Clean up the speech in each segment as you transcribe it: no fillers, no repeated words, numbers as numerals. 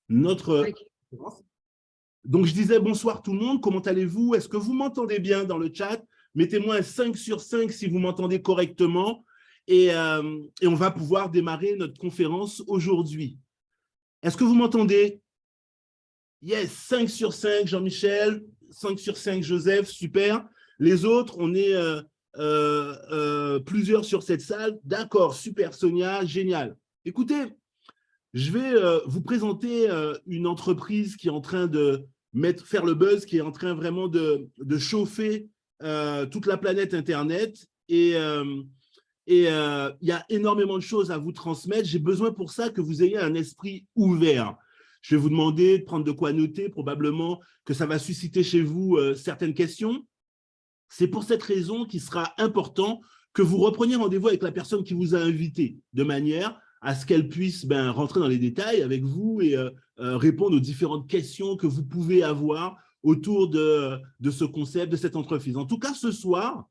notre… Ok. Donc, je disais bonsoir tout le monde, comment allez-vous? Est-ce que vous m'entendez bien dans le chat? Mettez-moi un 5 sur 5 si vous m'entendez correctement et on va pouvoir démarrer notre conférence aujourd'hui. Est-ce que vous m'entendez? Yes, 5 sur 5 Jean-Michel, 5 sur 5 Joseph, super. Les autres, on est plusieurs sur cette salle. D'accord, super Sonia, génial. Écoutez, je vais vous présenter une entreprise qui est en train de faire le buzz, qui est en train vraiment de chauffer toute la planète Internet. Et il y a énormément de choses à vous transmettre. J'ai besoin pour ça que vous ayez un esprit ouvert. Je vais vous demander de prendre de quoi noter, probablement que ça va susciter chez vous certaines questions. C'est pour cette raison qu'il sera important que vous repreniez rendez-vous avec la personne qui vous a invité, de manière à ce qu'elle puisse rentrer dans les détails avec vous et répondre aux différentes questions que vous pouvez avoir autour de ce concept, de cette entreprise. En tout cas, ce soir,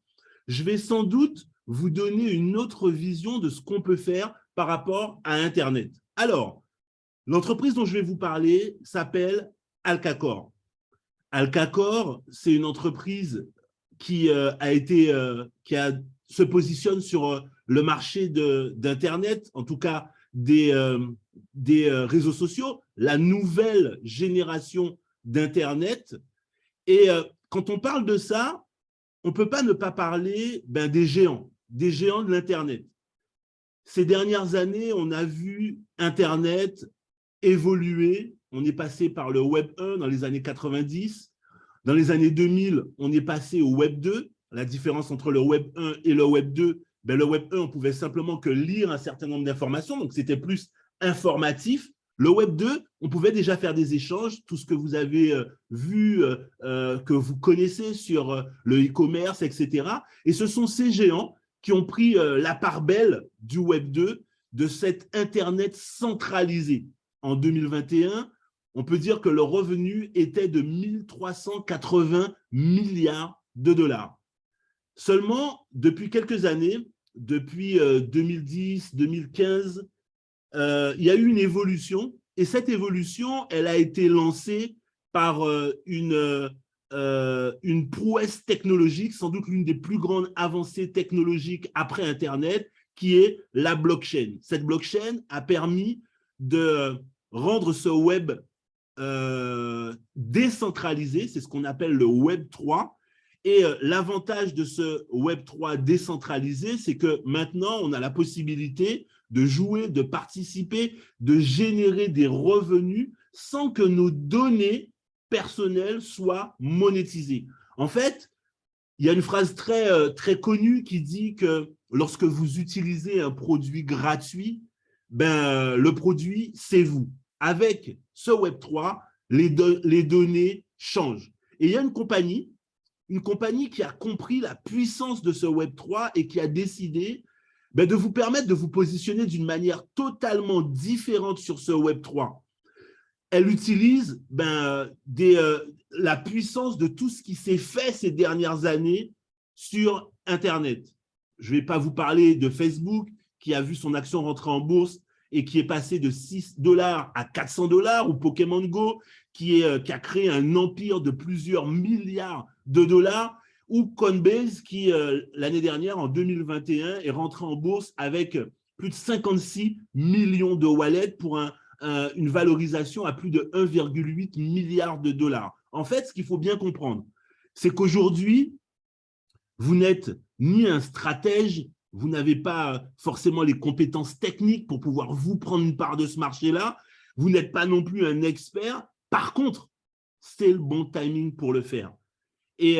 je vais sans doute vous donner une autre vision de ce qu'on peut faire par rapport à Internet. Alors, l'entreprise dont je vais vous parler s'appelle Alcacor. Alcacor, c'est une entreprise qui se positionne sur le marché d'Internet, en tout cas des réseaux sociaux, la nouvelle génération d'Internet. Et quand on parle de ça, on ne peut pas ne pas parler des géants de l'Internet. Ces dernières années, on a vu Internet évoluer. On est passé par le Web 1 dans les années 90. Dans les années 2000, on est passé au Web 2. La différence entre le Web 1 et le Web 2, le Web 1, on pouvait simplement que lire un certain nombre d'informations, donc c'était plus informatif. Le Web 2, on pouvait déjà faire des échanges, tout ce que vous avez vu, que vous connaissez sur le e-commerce, etc. Et ce sont ces géants qui ont pris la part belle du Web 2, de cet Internet centralisé. En 2021, on peut dire que le revenu était de 1 380 milliards de dollars. Seulement, depuis quelques années, depuis 2010, 2015, il y a eu une évolution, et cette évolution, elle a été lancée par une prouesse technologique, sans doute l'une des plus grandes avancées technologiques après Internet, qui est la blockchain. Cette blockchain a permis de rendre ce web décentralisé, c'est ce qu'on appelle le Web 3. Et l'avantage de ce Web 3 décentralisé, c'est que maintenant, on a la possibilité de jouer, de participer, de générer des revenus sans que nos données personnelles soient monétisées. En fait, il y a une phrase très connue qui dit que lorsque vous utilisez un produit gratuit, le produit, c'est vous. Avec ce Web 3, les données changent. Et il y a une compagnie qui a compris la puissance de ce Web 3 et qui a décidé de vous permettre de vous positionner d'une manière totalement différente sur ce Web 3. Elle utilise la puissance de tout ce qui s'est fait ces dernières années sur Internet. Je ne vais pas vous parler de Facebook, qui a vu son action rentrer en bourse et qui est passé de 6 $ à 400 $, ou Pokémon Go, qui a créé un empire de plusieurs milliards de dollars, ou Coinbase, qui, l'année dernière, en 2021, est rentré en bourse avec plus de 56 millions de wallets pour une valorisation à plus de 1,8 milliard de dollars. En fait, ce qu'il faut bien comprendre, c'est qu'aujourd'hui, vous n'êtes ni un stratège, vous n'avez pas forcément les compétences techniques pour pouvoir vous prendre une part de ce marché-là, vous n'êtes pas non plus un expert. Par contre, c'est le bon timing pour le faire. Et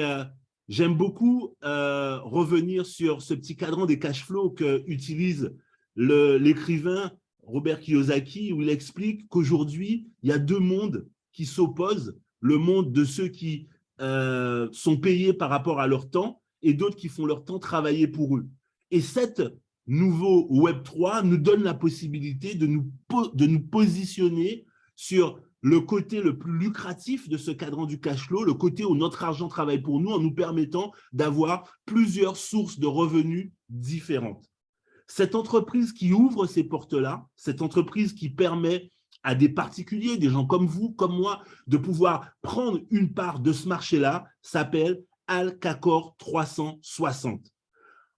j'aime beaucoup revenir sur ce petit cadran des cash flows qu'utilise l'écrivain Robert Kiyosaki, où il explique qu'aujourd'hui, il y a deux mondes qui s'opposent, le monde de ceux qui sont payés par rapport à leur temps et d'autres qui font leur temps travailler pour eux. Et cet nouveau Web 3 nous donne la possibilité de nous positionner sur le côté le plus lucratif de ce cadran du cash flow, le côté où notre argent travaille pour nous en nous permettant d'avoir plusieurs sources de revenus différentes. Cette entreprise qui ouvre ces portes-là, cette entreprise qui permet à des particuliers, des gens comme vous, comme moi, de pouvoir prendre une part de ce marché-là, s'appelle Alcacor 360.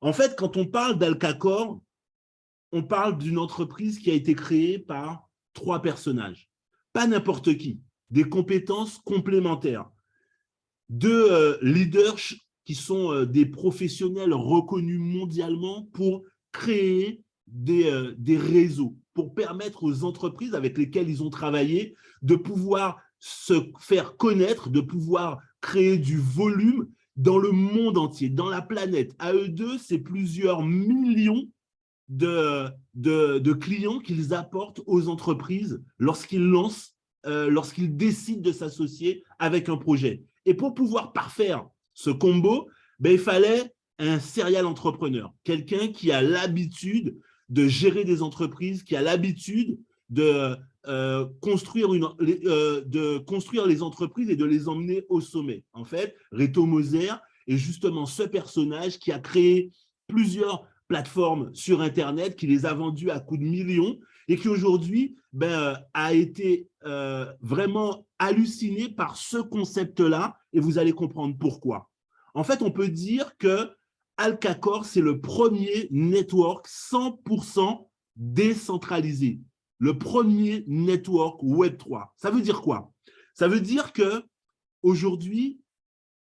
En fait, quand on parle d'Alcacor, on parle d'une entreprise qui a été créée par 3 personnages. Pas n'importe qui, des compétences complémentaires. 2 leaders qui sont des professionnels reconnus mondialement pour créer des réseaux, pour permettre aux entreprises avec lesquelles ils ont travaillé de pouvoir se faire connaître, de pouvoir créer du volume dans le monde entier, dans la planète. À eux deux, c'est plusieurs millions de clients qu'ils apportent aux entreprises lorsqu'ils lancent, lorsqu'ils décident de s'associer avec un projet. Et pour pouvoir parfaire ce combo, ben, il fallait un serial entrepreneur, quelqu'un qui a l'habitude de gérer des entreprises, qui a l'habitude de construire les entreprises et de les emmener au sommet. En fait, Reto Moser est justement ce personnage qui a créé plusieurs plateformes sur Internet, qui les a vendues à coups de millions et qui aujourd'hui a été vraiment halluciné par ce concept-là, et vous allez comprendre pourquoi. En fait, on peut dire que Alcacor, c'est le premier network 100% décentralisé, le premier network Web3. Ça veut dire quoi? Ça veut dire qu'aujourd'hui,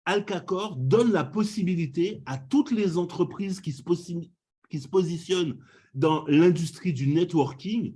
Alcacor donne la possibilité à toutes les entreprises qui se positionnent dans l'industrie du networking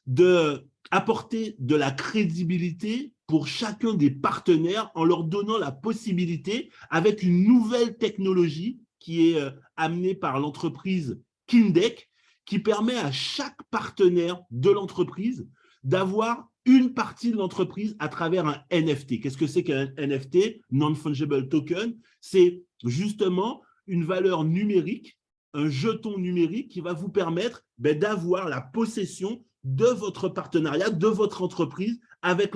d'apporter de la crédibilité pour chacun des partenaires en leur donnant la possibilité, avec une nouvelle technologie qui est amenée par l'entreprise Kindeck, qui permet à chaque partenaire de l'entreprise d'avoir une partie de l'entreprise à travers un NFT. Qu'est-ce que c'est qu'un NFT? Non-Fungible Token. C'est justement une valeur numérique, un jeton numérique qui va vous permettre d'avoir la possession de votre partenariat, de votre entreprise avec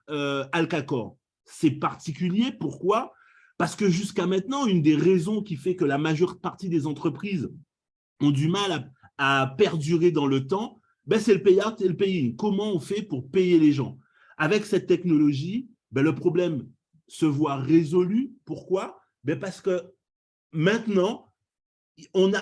Alcacor. C'est particulier, pourquoi? Parce que jusqu'à maintenant, une des raisons qui fait que la majeure partie des entreprises ont du mal à perdurer dans le temps, c'est le payout et le pay-in. Comment on fait pour payer les gens? Avec cette technologie, le problème se voit résolu. Pourquoi? Parce que maintenant,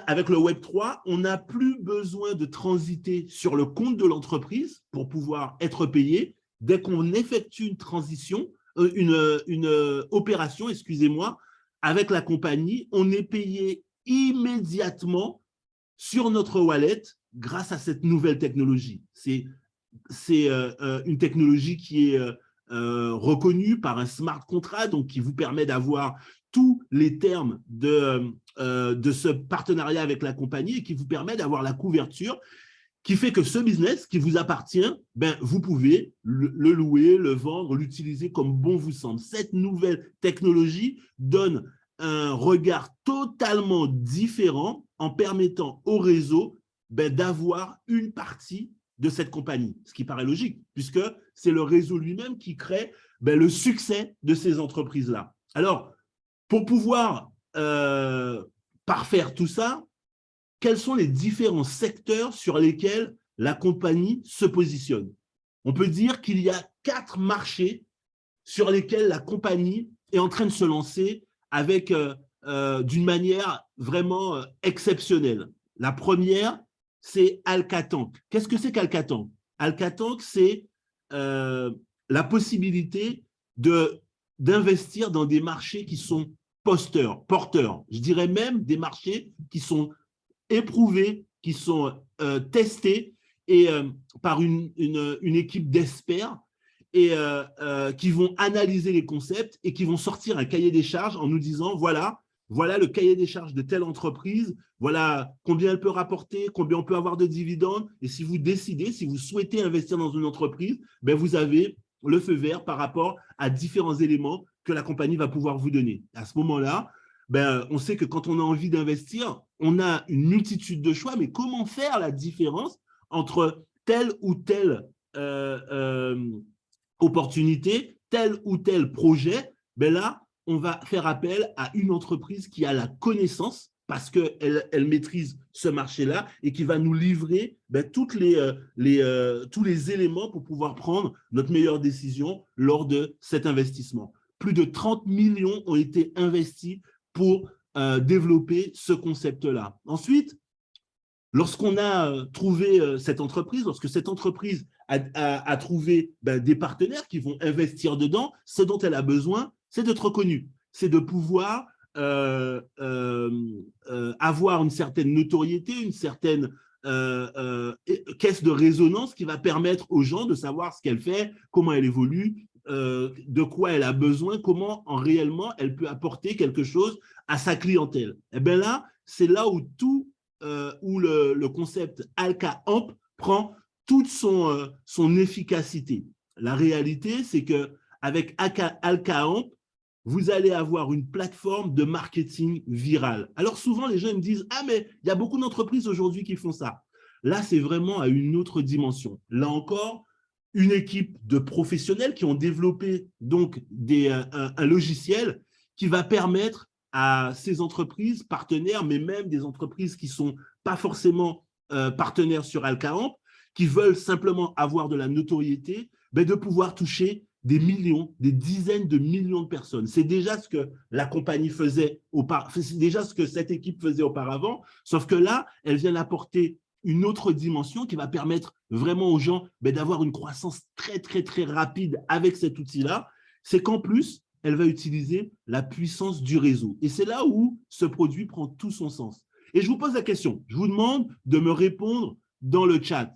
avec le Web3, on n'a plus besoin de transiter sur le compte de l'entreprise pour pouvoir être payé. Dès qu'on effectue une transition, une opération, excusez-moi, avec la compagnie, on est payé immédiatement sur notre wallet grâce à cette nouvelle technologie. C'est une technologie qui est reconnue par un smart contract, donc qui vous permet d'avoir tous les termes de ce partenariat avec la compagnie et qui vous permet d'avoir la couverture qui fait que ce business qui vous appartient, vous pouvez le louer, le vendre, l'utiliser comme bon vous semble. Cette nouvelle technologie donne un regard totalement différent en permettant au réseau d'avoir une partie de cette compagnie, ce qui paraît logique, puisque c'est le réseau lui-même qui crée le succès de ces entreprises-là. Alors, pour pouvoir parfaire tout ça, quels sont les différents secteurs sur lesquels la compagnie se positionne? On peut dire qu'il y a 4 marchés sur lesquels la compagnie est en train de se lancer avec d'une manière vraiment exceptionnelle. La première, c'est Alcatank. Qu'est-ce que c'est qu'Alcatank? Alcatank, c'est la possibilité d'investir dans des marchés qui sont porteurs. Je dirais même des marchés qui sont éprouvés, qui sont testés et, par une équipe d'experts et qui vont analyser les concepts et qui vont sortir un cahier des charges en nous disant voilà le cahier des charges de telle entreprise, voilà combien elle peut rapporter, combien on peut avoir de dividendes, et si vous décidez, si vous souhaitez investir dans une entreprise, vous avez le feu vert par rapport à différents éléments que la compagnie va pouvoir vous donner. À ce moment-là, on sait que quand on a envie d'investir, on a une multitude de choix, mais comment faire la différence entre telle ou telle opportunité, tel ou tel projet? Là, on va faire appel à une entreprise qui a la connaissance parce qu'elle maîtrise ce marché-là et qui va nous livrer tous les éléments pour pouvoir prendre notre meilleure décision lors de cet investissement. Plus de 30 millions ont été investis pour développer ce concept-là. Ensuite, lorsqu'on a trouvé cette entreprise, lorsque cette entreprise a trouvé des partenaires qui vont investir dedans, ce dont elle a besoin, c'est d'être reconnue, c'est de pouvoir avoir une certaine notoriété, une certaine caisse de résonance qui va permettre aux gens de savoir ce qu'elle fait, comment elle évolue, de quoi elle a besoin, comment réellement elle peut apporter quelque chose à sa clientèle. Et bien là, c'est là où où le concept Alka-Amp prend toute son efficacité. La réalité, c'est qu'avec Alka-Amp, vous allez avoir une plateforme de marketing viral. Alors souvent, les gens me disent « Ah, mais il y a beaucoup d'entreprises aujourd'hui qui font ça. » Là, c'est vraiment à une autre dimension. Là encore, une équipe de professionnels qui ont développé donc un logiciel qui va permettre à ces entreprises partenaires, mais même des entreprises qui ne sont pas forcément partenaires sur Alka-Amp, qui veulent simplement avoir de la notoriété, de pouvoir toucher des millions, des dizaines de millions de personnes. C'est déjà ce que la compagnie faisait, c'est déjà ce que cette équipe faisait auparavant, sauf que là, elle vient apporter une autre dimension qui va permettre vraiment aux gens d'avoir une croissance très, très, très rapide avec cet outil-là. C'est qu'en plus, elle va utiliser la puissance du réseau. Et c'est là où ce produit prend tout son sens. Et je vous pose la question, je vous demande de me répondre dans le chat.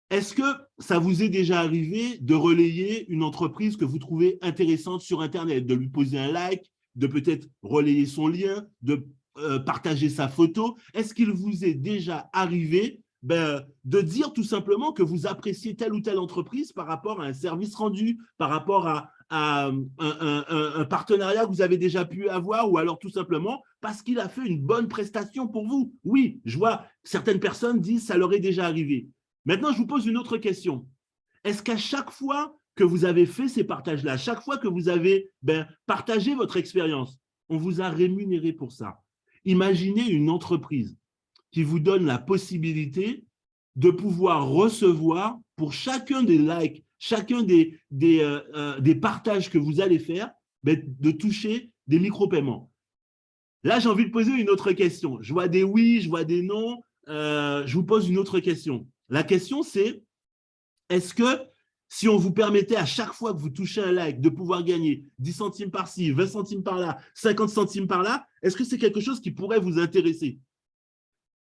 Est-ce que ça vous est déjà arrivé de relayer une entreprise que vous trouvez intéressante sur Internet, de lui poser un like, de peut-être relayer son lien, de partager sa photo? Est-ce qu'il vous est déjà arrivé de dire tout simplement que vous appréciez telle ou telle entreprise par rapport à un service rendu, par rapport à un partenariat que vous avez déjà pu avoir, ou alors tout simplement parce qu'il a fait une bonne prestation pour vous? Oui, je vois certaines personnes disent ça leur est déjà arrivé. Maintenant, je vous pose une autre question. Est-ce qu'à chaque fois que vous avez fait ces partages-là, chaque fois que vous avez partagé votre expérience, on vous a rémunéré pour ça? Imaginez une entreprise qui vous donne la possibilité de pouvoir recevoir pour chacun des likes, chacun des partages que vous allez faire, de toucher des micro-paiements. Là, j'ai envie de poser une autre question. Je vois des oui, je vois des non. Je vous pose une autre question. La question, c'est, est-ce que si on vous permettait à chaque fois que vous touchez un like de pouvoir gagner 10 centimes par-ci, 20 centimes par-là, 50 centimes par-là, est-ce que c'est quelque chose qui pourrait vous intéresser?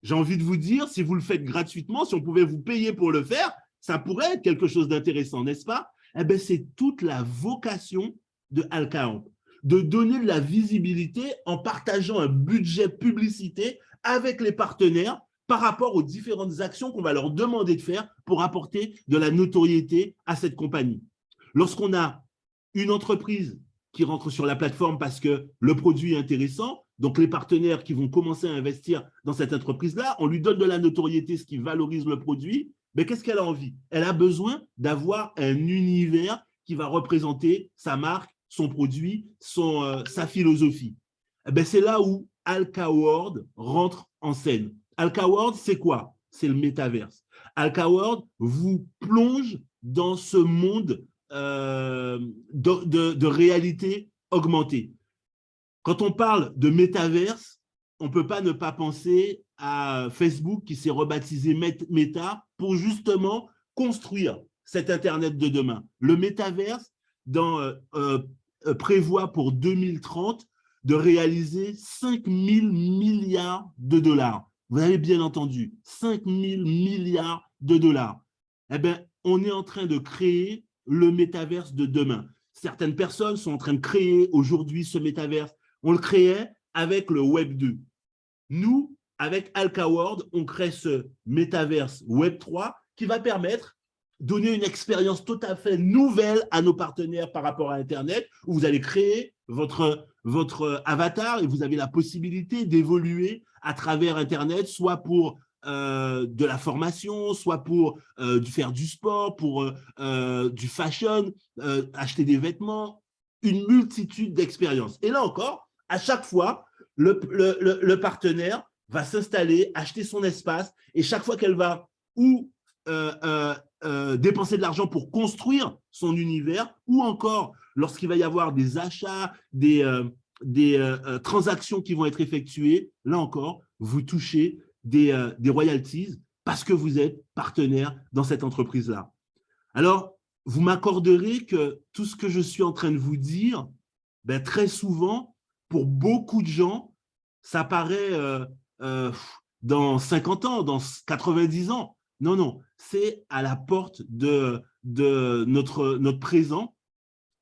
J'ai envie de vous dire, si vous le faites gratuitement, si on pouvait vous payer pour le faire, ça pourrait être quelque chose d'intéressant, n'est-ce pas? Eh bien, c'est toute la vocation de Alka-Amp, de donner de la visibilité en partageant un budget publicité avec les partenaires par rapport aux différentes actions qu'on va leur demander de faire pour apporter de la notoriété à cette compagnie. Lorsqu'on a une entreprise qui rentre sur la plateforme parce que le produit est intéressant, donc les partenaires qui vont commencer à investir dans cette entreprise-là, on lui donne de la notoriété, ce qui valorise le produit, mais qu'est-ce qu'elle a envie? Elle a besoin d'avoir un univers qui va représenter sa marque, son produit, sa philosophie. C'est là où Alka World rentre en scène. Alka World, c'est quoi? C'est le métaverse. Alka World vous plonge dans ce monde de réalité augmentée. Quand on parle de métaverse, on ne peut pas ne pas penser à Facebook qui s'est rebaptisé Meta pour justement construire cet Internet de demain. Le métaverse prévoit pour 2030 de réaliser 5 000 milliards de dollars. Vous avez bien entendu, 5 000 milliards de dollars. Eh bien, on est en train de créer le métaverse de demain. Certaines personnes sont en train de créer aujourd'hui ce métaverse. On le créait avec le Web 2. Nous, avec Alka World, on crée ce métaverse Web 3 qui va permettre de donner une expérience tout à fait nouvelle à nos partenaires par rapport à Internet, où vous allez créer votre avatar et vous avez la possibilité d'évoluer à travers Internet, soit pour de la formation, soit pour faire du sport, pour du fashion, acheter des vêtements, une multitude d'expériences. Et là encore, à chaque fois le partenaire va s'installer, acheter son espace, et chaque fois qu'elle va ou dépenser de l'argent pour construire son univers, ou encore lorsqu'il va y avoir des achats, des transactions qui vont être effectuées, là encore, vous touchez des royalties parce que vous êtes partenaire dans cette entreprise-là. Alors, vous m'accorderez que tout ce que je suis en train de vous dire, ben, très souvent, pour beaucoup de gens, ça paraît dans 50 ans, dans 90 ans. Non, non, c'est à la porte de notre présent.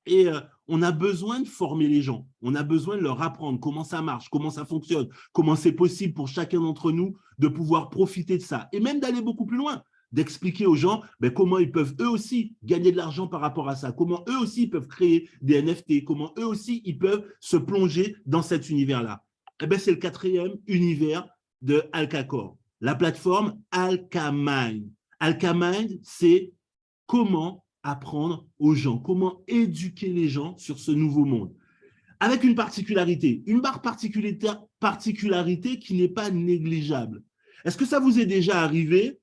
Et on a besoin de former les gens. On a besoin de leur apprendre comment ça marche, comment ça fonctionne, comment c'est possible pour chacun d'entre nous de pouvoir profiter de ça. Et même d'aller beaucoup plus loin, d'expliquer aux gens ben, comment ils peuvent eux aussi gagner de l'argent par rapport à ça, comment eux aussi peuvent créer des NFT, comment eux aussi ils peuvent se plonger dans cet univers-là. Eh ben, c'est le 4e univers de Alkacor, la plateforme Alkamind. Alkamind, c'est comment apprendre aux gens, comment éduquer les gens sur ce nouveau monde. Avec une particularité qui n'est pas négligeable. Est-ce que ça vous est déjà arrivé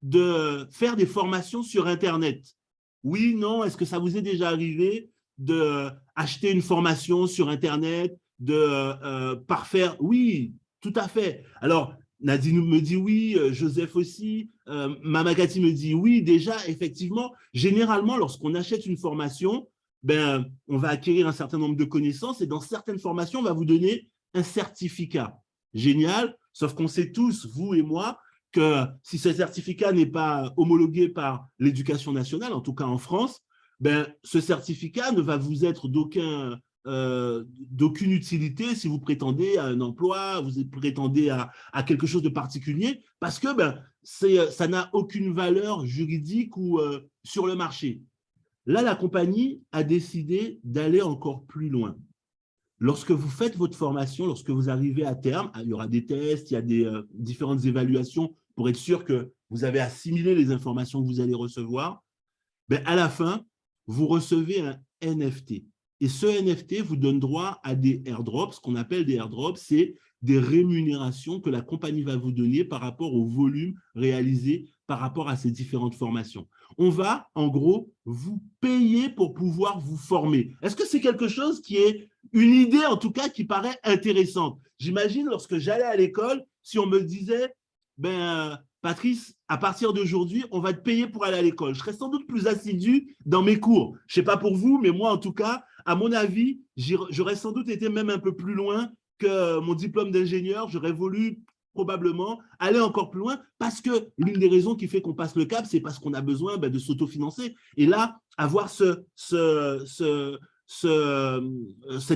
de faire des formations sur Internet? Oui, non? Est-ce que ça vous est déjà arrivé d'acheter une formation sur Internet, de parfaire? Oui, tout à fait. Alors, Nadine me dit oui, Joseph aussi, Mamakati me dit oui. Déjà, effectivement, généralement, lorsqu'on achète une formation, ben, on va acquérir un certain nombre de connaissances et dans certaines formations, on va vous donner un certificat. Génial, sauf qu'on sait tous, vous et moi, que si ce certificat n'est pas homologué par l'éducation nationale, en tout cas en France, ben, ce certificat ne va vous être d'aucune utilité si vous prétendez à un emploi, vous prétendez à quelque chose de particulier, parce que ben, ça n'a aucune valeur juridique ou sur le marché. Là, la compagnie a décidé d'aller encore plus loin. Lorsque vous faites votre formation, lorsque vous arrivez à terme, il y aura des tests, il y a des différentes évaluations pour être sûr que vous avez assimilé les informations que vous allez recevoir. Ben, à la fin, vous recevez un NFT. Et ce NFT vous donne droit à des airdrops. Ce qu'on appelle des airdrops, c'est des rémunérations que la compagnie va vous donner par rapport au volume réalisé par rapport à ces différentes formations. On va, en gros, vous payer pour pouvoir vous former. Est-ce que c'est quelque chose qui est une idée, en tout cas, qui paraît intéressante? J'imagine, lorsque j'allais à l'école, si on me disait, ben, Patrice, à partir d'aujourd'hui, on va te payer pour aller à l'école. Je serais sans doute plus assidu dans mes cours. Je ne sais pas pour vous, mais moi, en tout cas, à mon avis, j'aurais sans doute été même un peu plus loin que mon diplôme d'ingénieur. J'aurais voulu probablement aller encore plus loin parce que l'une des raisons qui fait qu'on passe le cap, c'est parce qu'on a besoin de s'autofinancer. Et là, avoir cette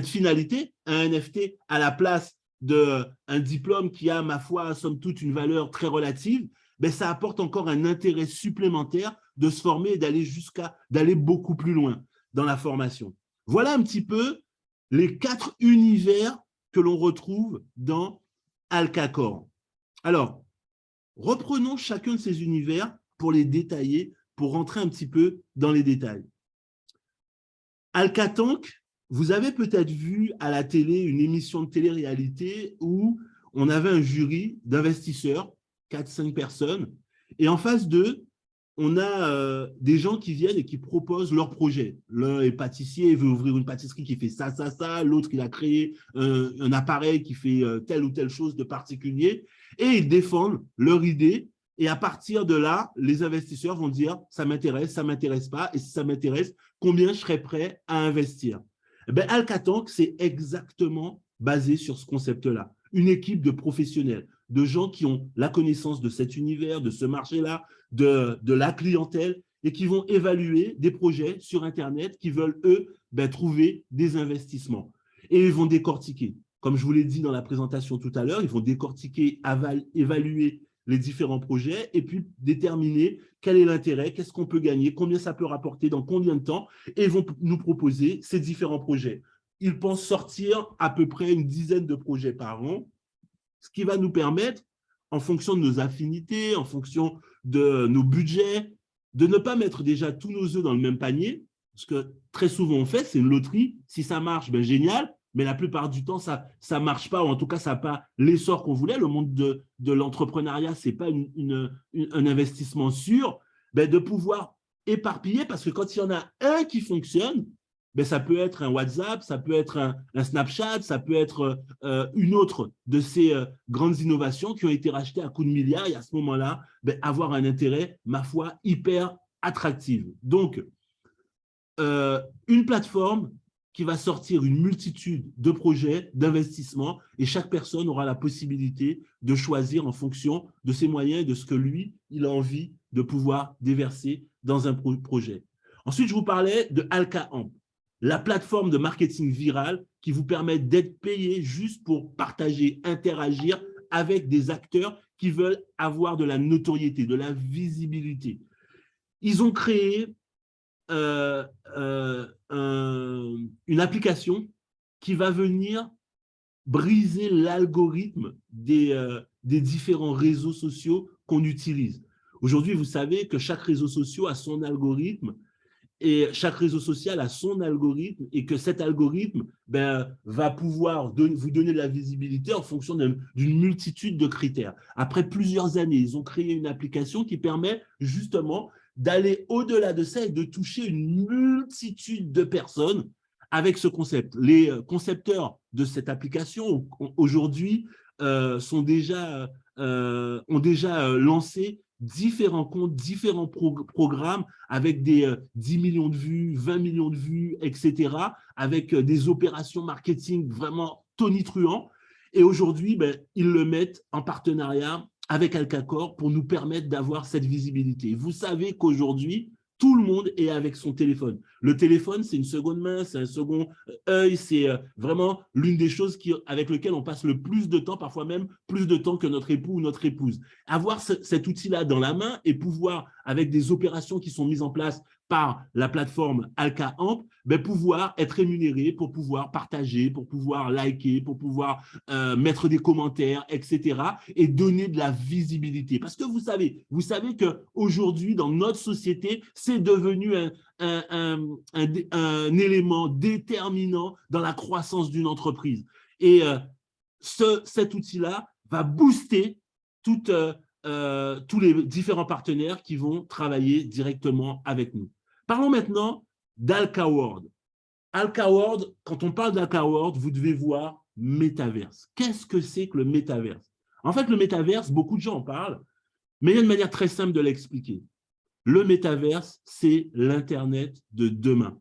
finalité, un NFT à la place d'un diplôme qui a, ma foi, somme toute, une valeur très relative, ben, ça apporte encore un intérêt supplémentaire de se former et d'aller beaucoup plus loin dans la formation. Voilà un petit peu les 4 univers que l'on retrouve dans Alkacor. Alors, reprenons chacun de ces univers pour les détailler, pour rentrer un petit peu dans les détails. Alkatank, vous avez peut-être vu à la télé une émission de télé-réalité où on avait un jury d'investisseurs, 4-5 personnes, et en face d'eux, on a des gens qui viennent et qui proposent leur projet. L'un est pâtissier, il veut ouvrir une pâtisserie qui fait ça, ça, ça. L'autre, il a créé un appareil qui fait telle ou telle chose de particulier. Et ils défendent leur idée. Et à partir de là, les investisseurs vont dire « ça m'intéresse pas. Et si ça m'intéresse, combien je serais prêt à investir ?» Ben, Alkatank, c'est exactement basé sur ce concept-là. Une équipe de professionnels, de gens qui ont la connaissance de cet univers, de ce marché-là, de la clientèle et qui vont évaluer des projets sur Internet qui veulent, eux, trouver des investissements. Et ils vont décortiquer. Comme je vous l'ai dit dans la présentation tout à l'heure, ils vont décortiquer, évaluer les différents projets et puis déterminer quel est l'intérêt, qu'est-ce qu'on peut gagner, combien ça peut rapporter, dans combien de temps, et ils vont nous proposer ces différents projets. Ils pensent sortir à peu près une dizaine de projets par an, ce qui va nous permettre, en fonction de nos affinités, en fonction de nos budgets, de ne pas mettre déjà tous nos œufs dans le même panier, parce que très souvent on fait, c'est une loterie. Si ça marche, ben génial. mais la plupart du temps, ça ne marche pas, ou en tout cas, ça n'a pas l'essor qu'on voulait. Le monde de l'entrepreneuriat, ce n'est pas un investissement sûr, ben, de pouvoir éparpiller, parce que quand il y en a un qui fonctionne, ben, ça peut être un WhatsApp, ça peut être un Snapchat, ça peut être une autre de ces grandes innovations qui ont été rachetées à coups de milliards, et à ce moment-là, ben, avoir un intérêt, ma foi, hyper attractif. Donc, une plateforme qui va sortir une multitude de projets, d'investissements, et chaque personne aura la possibilité de choisir en fonction de ses moyens et de ce que lui, il a envie de pouvoir déverser dans un projet. Ensuite, je vous parlais de AlkaAmp, la plateforme de marketing viral qui vous permet d'être payé juste pour partager, interagir avec des acteurs qui veulent avoir de la notoriété, de la visibilité. Ils ont créé une application qui va venir briser l'algorithme des différents réseaux sociaux qu'on utilise. Aujourd'hui, vous savez que chaque réseau social a son algorithme et chaque réseau social a son algorithme et que cet algorithme va pouvoir vous donner de la visibilité en fonction d'une multitude de critères. Après plusieurs années, ils ont créé une application qui permet justement d'aller au-delà de ça et de toucher une multitude de personnes avec ce concept. Les concepteurs de cette application aujourd'hui ont déjà lancé différents comptes, différents programmes avec des 10 millions de vues, 20 millions de vues, etc., avec des opérations marketing vraiment tonitruants. Et aujourd'hui, ils le mettent en partenariat avec Alcacor pour nous permettre d'avoir cette visibilité. Vous savez qu'aujourd'hui, tout le monde est avec son téléphone. Le téléphone, c'est une seconde main, c'est un second œil, c'est vraiment l'une des choses avec lesquelles on passe le plus de temps, parfois même plus de temps que notre époux ou notre épouse. Avoir cet outil-là dans la main et pouvoir, avec des opérations qui sont mises en place par la plateforme AlkaAmp, pouvoir être rémunéré pour pouvoir partager, pour pouvoir liker, pour pouvoir mettre des commentaires, etc. et donner de la visibilité. Parce que vous savez qu'aujourd'hui, dans notre société, c'est devenu un élément déterminant dans la croissance d'une entreprise. Et cet outil-là va booster tous les différents partenaires qui vont travailler directement avec nous. Parlons maintenant d'AlkaWorld. AlkaWorld, quand on parle d'AlkaWorld, vous devez voir métaverse. Qu'est-ce que c'est que le métaverse? En fait, le métaverse, beaucoup de gens en parlent, mais il y a une manière très simple de l'expliquer. Le métaverse, c'est l'Internet de demain.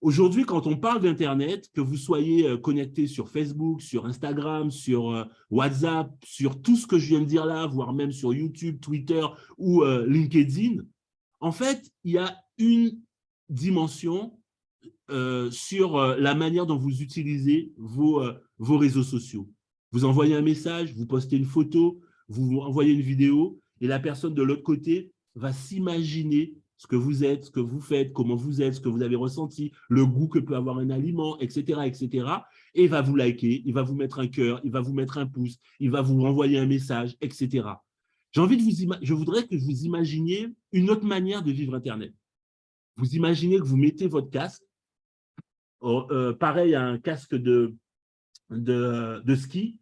Aujourd'hui, quand on parle d'Internet, que vous soyez connecté sur Facebook, sur Instagram, sur WhatsApp, sur tout ce que je viens de dire là, voire même sur YouTube, Twitter ou LinkedIn, en fait, il y a une dimension sur la manière dont vous utilisez vos réseaux sociaux. Vous envoyez un message, vous postez une photo, vous envoyez une vidéo, et la personne de l'autre côté va s'imaginer ce que vous êtes, ce que vous faites, comment vous êtes, ce que vous avez ressenti, le goût que peut avoir un aliment, etc., etc. Et il va vous liker, il va vous mettre un cœur, il va vous mettre un pouce, il va vous renvoyer un message, etc. Je voudrais que vous imaginiez une autre manière de vivre Internet. Vous imaginez que vous mettez votre casque, pareil à un casque de ski,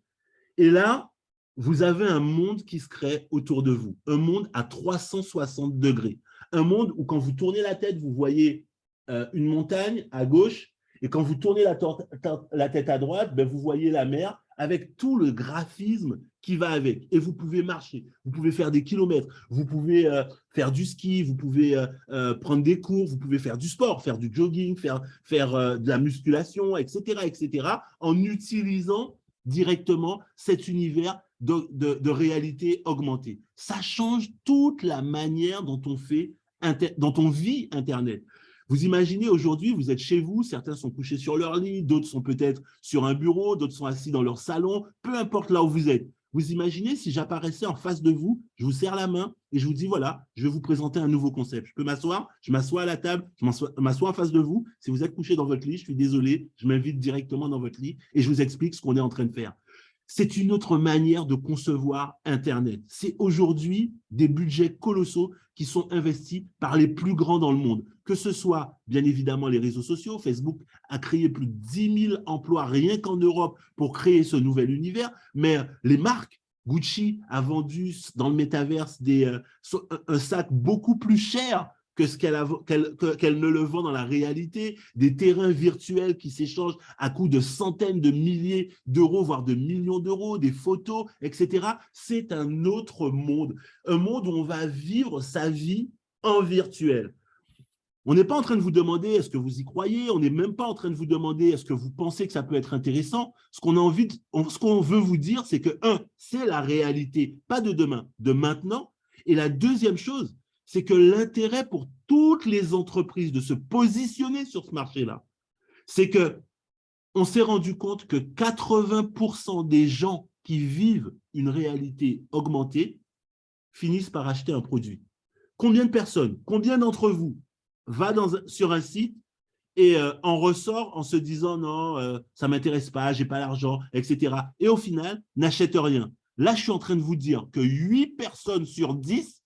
et là, vous avez un monde qui se crée autour de vous, un monde à 360 degrés, un monde où quand vous tournez la tête, vous voyez une montagne à gauche, et quand vous tournez la tête à droite, vous voyez la mer avec tout le graphisme qui va avec. Et vous pouvez marcher, vous pouvez faire des kilomètres, vous pouvez faire du ski, vous pouvez prendre des cours, vous pouvez faire du sport, faire du jogging, faire de la musculation, etc., etc., en utilisant directement cet univers de réalité augmentée. Ça change toute la manière dont on vit Internet. Vous imaginez aujourd'hui, vous êtes chez vous, certains sont couchés sur leur lit, d'autres sont peut-être sur un bureau, d'autres sont assis dans leur salon, peu importe là où vous êtes. Vous imaginez si j'apparaissais en face de vous, je vous serre la main et je vous dis, voilà, je vais vous présenter un nouveau concept. Je peux m'asseoir, je m'assois à la table, je m'assois en face de vous. Si vous êtes couché dans votre lit, je suis désolé, je m'invite directement dans votre lit et je vous explique ce qu'on est en train de faire. C'est une autre manière de concevoir Internet. C'est aujourd'hui des budgets colossaux qui sont investis par les plus grands dans le monde, que ce soit bien évidemment les réseaux sociaux. Facebook a créé plus de 10 000 emplois rien qu'en Europe pour créer ce nouvel univers, mais les marques, Gucci a vendu dans le métaverse un sac beaucoup plus cher que ce qu'elle ne le vend dans la réalité, des terrains virtuels qui s'échangent à coût de centaines de milliers d'euros, voire de millions d'euros, des photos, etc. C'est un autre monde, un monde où on va vivre sa vie en virtuel. On n'est pas en train de vous demander est-ce que vous y croyez, on n'est même pas en train de vous demander est-ce que vous pensez que ça peut être intéressant. Ce qu'on veut vous dire, c'est que, c'est la réalité, pas de demain, de maintenant. Et la deuxième chose, c'est que l'intérêt pour toutes les entreprises de se positionner sur ce marché-là, c'est qu'on s'est rendu compte que 80% des gens qui vivent une réalité augmentée finissent par acheter un produit. Combien de personnes, combien d'entre vous va sur un site et en ressort en se disant non, ça ne m'intéresse pas, je n'ai pas l'argent, etc. Et au final, n'achète rien. Là, je suis en train de vous dire que 8 personnes sur 10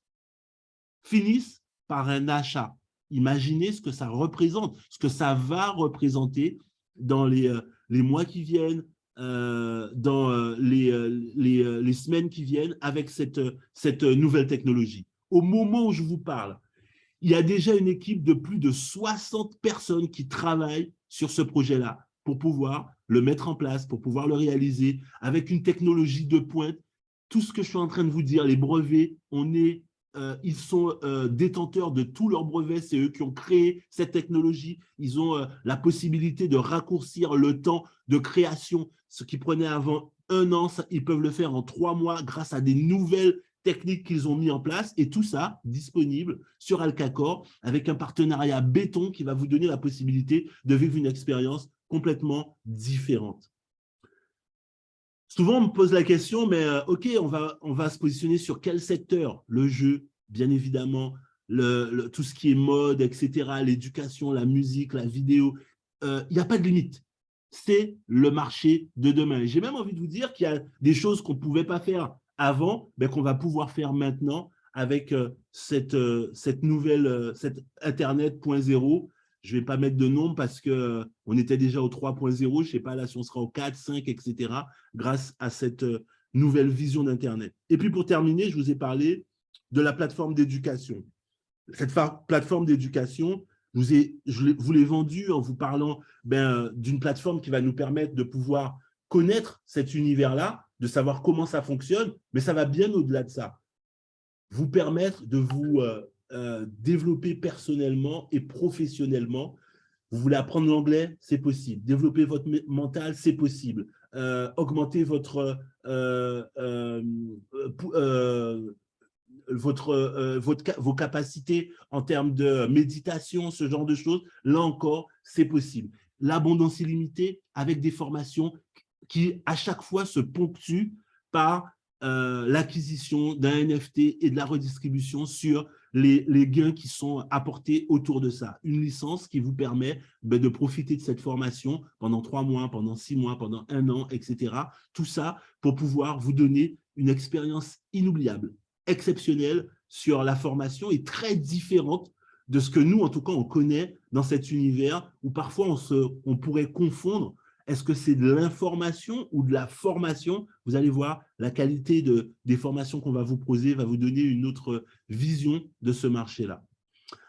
finissent par un achat. Imaginez ce que ça représente, ce que ça va représenter dans les mois qui viennent, dans les semaines qui viennent avec cette nouvelle technologie. Au moment où je vous parle, il y a déjà une équipe de plus de 60 personnes qui travaillent sur ce projet-là pour pouvoir le mettre en place, pour pouvoir le réaliser avec une technologie de pointe. Tout ce que je suis en train de vous dire, les brevets, ils sont détenteurs de tous leurs brevets, c'est eux qui ont créé cette technologie. Ils ont la possibilité de raccourcir le temps de création. Ce qui prenait avant 1 an, ils peuvent le faire en 3 mois grâce à des nouvelles techniques qu'ils ont mis en place, et tout ça disponible sur Alcacor avec un partenariat béton qui va vous donner la possibilité de vivre une expérience complètement différente. Souvent, on me pose la question, mais OK, on va se positionner sur quel secteur? Le jeu, bien évidemment, tout ce qui est mode, etc., l'éducation, la musique, la vidéo. Il n'y a pas de limite. C'est le marché de demain. J'ai même envie de vous dire qu'il y a des choses qu'on ne pouvait pas faire avant, mais qu'on va pouvoir faire maintenant avec cette Internet 0.0. Je ne vais pas mettre de nom parce qu'on était déjà au 3.0, je ne sais pas là si on sera au 4, 5, etc., grâce à cette nouvelle vision d'Internet. Et puis pour terminer, je vous ai parlé de la plateforme d'éducation. Cette plateforme d'éducation, je vous l'ai vendue en vous parlant d'une plateforme qui va nous permettre de pouvoir connaître cet univers-là, de savoir comment ça fonctionne, mais ça va bien au-delà de ça. Vous permettre de vous développer personnellement et professionnellement. Vous voulez apprendre l'anglais, c'est possible. Développer votre mental, c'est possible. Augmenter vos capacités en termes de méditation, ce genre de choses, là encore, c'est possible. L'abondance illimitée avec des formations qui, à chaque fois, se ponctuent par l'acquisition d'un NFT et de la redistribution sur les gains qui sont apportés autour de ça. Une licence qui vous permet de profiter de cette formation pendant 3 mois, pendant 6 mois, pendant 1 an, etc. Tout ça pour pouvoir vous donner une expérience inoubliable, exceptionnelle sur la formation et très différente de ce que nous, en tout cas, on connaît dans cet univers où parfois on pourrait confondre. Est-ce que c'est de l'information ou de la formation? Vous allez voir, la qualité des formations qu'on va vous proposer va vous donner une autre vision de ce marché-là.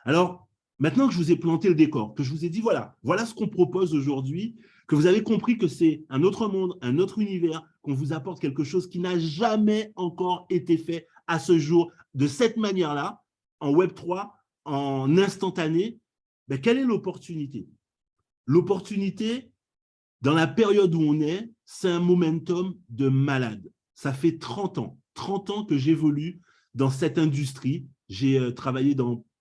Alors, maintenant que je vous ai planté le décor, que je vous ai dit, voilà ce qu'on propose aujourd'hui, que vous avez compris que c'est un autre monde, un autre univers, qu'on vous apporte quelque chose qui n'a jamais encore été fait à ce jour de cette manière-là, en Web3, en instantané, quelle est l'opportunité? L'opportunité, dans la période où on est, c'est un momentum de malade. Ça fait 30 ans que j'évolue dans cette industrie. J'ai travaillé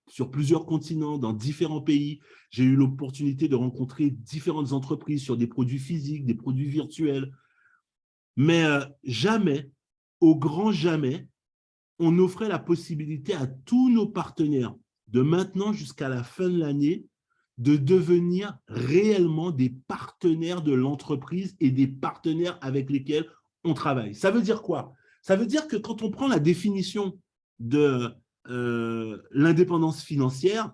sur plusieurs continents, dans différents pays. J'ai eu l'opportunité de rencontrer différentes entreprises sur des produits physiques, des produits virtuels. Mais jamais, au grand jamais, on offrait la possibilité à tous nos partenaires, de maintenant jusqu'à la fin de l'année, de devenir réellement des partenaires de l'entreprise et des partenaires avec lesquels on travaille. Ça veut dire quoi? Ça veut dire que quand on prend la définition de l'indépendance financière,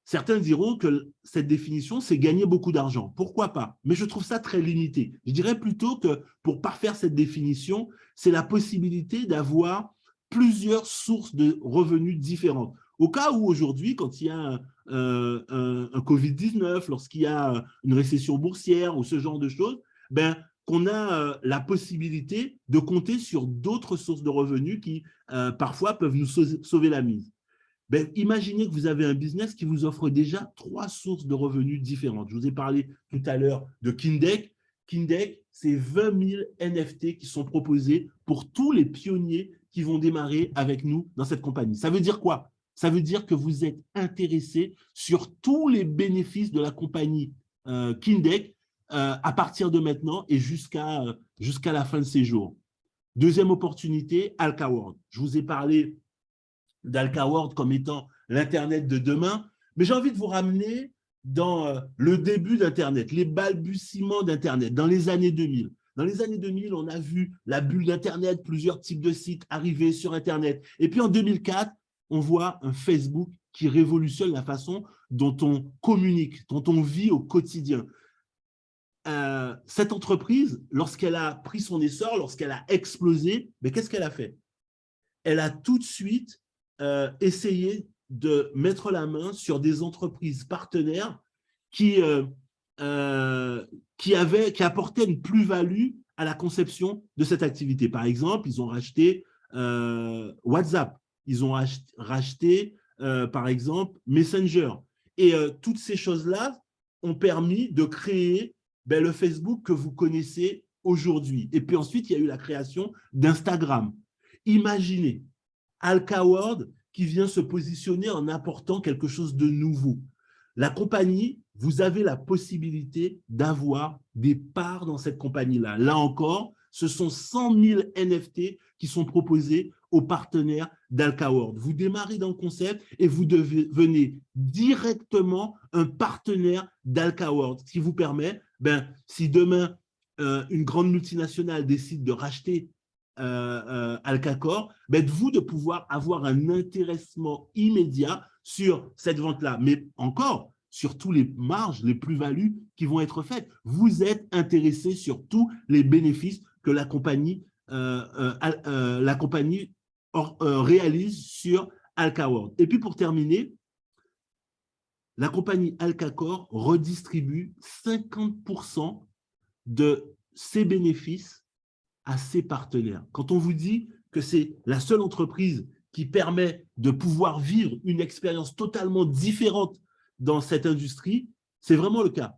certains diront que cette définition, c'est gagner beaucoup d'argent. Pourquoi pas? Mais je trouve ça très limité. Je dirais plutôt que pour parfaire cette définition, c'est la possibilité d'avoir plusieurs sources de revenus différentes. Au cas où aujourd'hui, quand il y a un Covid-19, lorsqu'il y a une récession boursière ou ce genre de choses, ben, qu'on a la possibilité de compter sur d'autres sources de revenus qui, parfois, peuvent nous sauver la mise. Ben, imaginez que vous avez un business qui vous offre déjà 3 sources de revenus différentes. Je vous ai parlé tout à l'heure de Kindec. Kindec, c'est 20 000 NFT qui sont proposés pour tous les pionniers qui vont démarrer avec nous dans cette compagnie. Ça veut dire quoi? Ça veut dire que vous êtes intéressé sur tous les bénéfices de la compagnie Kindec à partir de maintenant et jusqu'à la fin de ses jours. Deuxième opportunité, AlkaWorld. Je vous ai parlé d'AlkaWorld comme étant l'Internet de demain, mais j'ai envie de vous ramener dans le début d'Internet, les balbutiements d'Internet, dans les années 2000. Dans les années 2000, on a vu la bulle d'Internet, plusieurs types de sites arriver sur Internet. Et puis en 2004, on voit un Facebook qui révolutionne la façon dont on communique, dont on vit au quotidien. Cette entreprise, lorsqu'elle a pris son essor, lorsqu'elle a explosé, mais qu'est-ce qu'elle a fait? Elle a tout de suite essayé de mettre la main sur des entreprises partenaires qui apportaient une plus-value à la conception de cette activité. Par exemple, ils ont racheté WhatsApp, ils ont racheté, par exemple, Messenger. Et toutes ces choses-là ont permis de créer le Facebook que vous connaissez aujourd'hui. Et puis ensuite, il y a eu la création d'Instagram. Imaginez AlkaWorld qui vient se positionner en apportant quelque chose de nouveau. La compagnie, vous avez la possibilité d'avoir des parts dans cette compagnie-là. Là encore, ce sont 100 000 NFT qui sont proposés aux partenaires d'AlkaWorld. Vous démarrez dans le concept et vous devenez directement un partenaire d'AlkaWorld, ce qui vous permet, si demain, une grande multinationale décide de racheter Alcacor, vous de pouvoir avoir un intéressement immédiat sur cette vente-là. Mais encore, sur tous les marges, les plus-values qui vont être faites. Vous êtes intéressé sur tous les bénéfices que la compagnie réalise sur AlkaWorld. Et puis pour terminer, la compagnie Alcacor redistribue 50% de ses bénéfices à ses partenaires. Quand on vous dit que c'est la seule entreprise qui permet de pouvoir vivre une expérience totalement différente dans cette industrie, c'est vraiment le cas.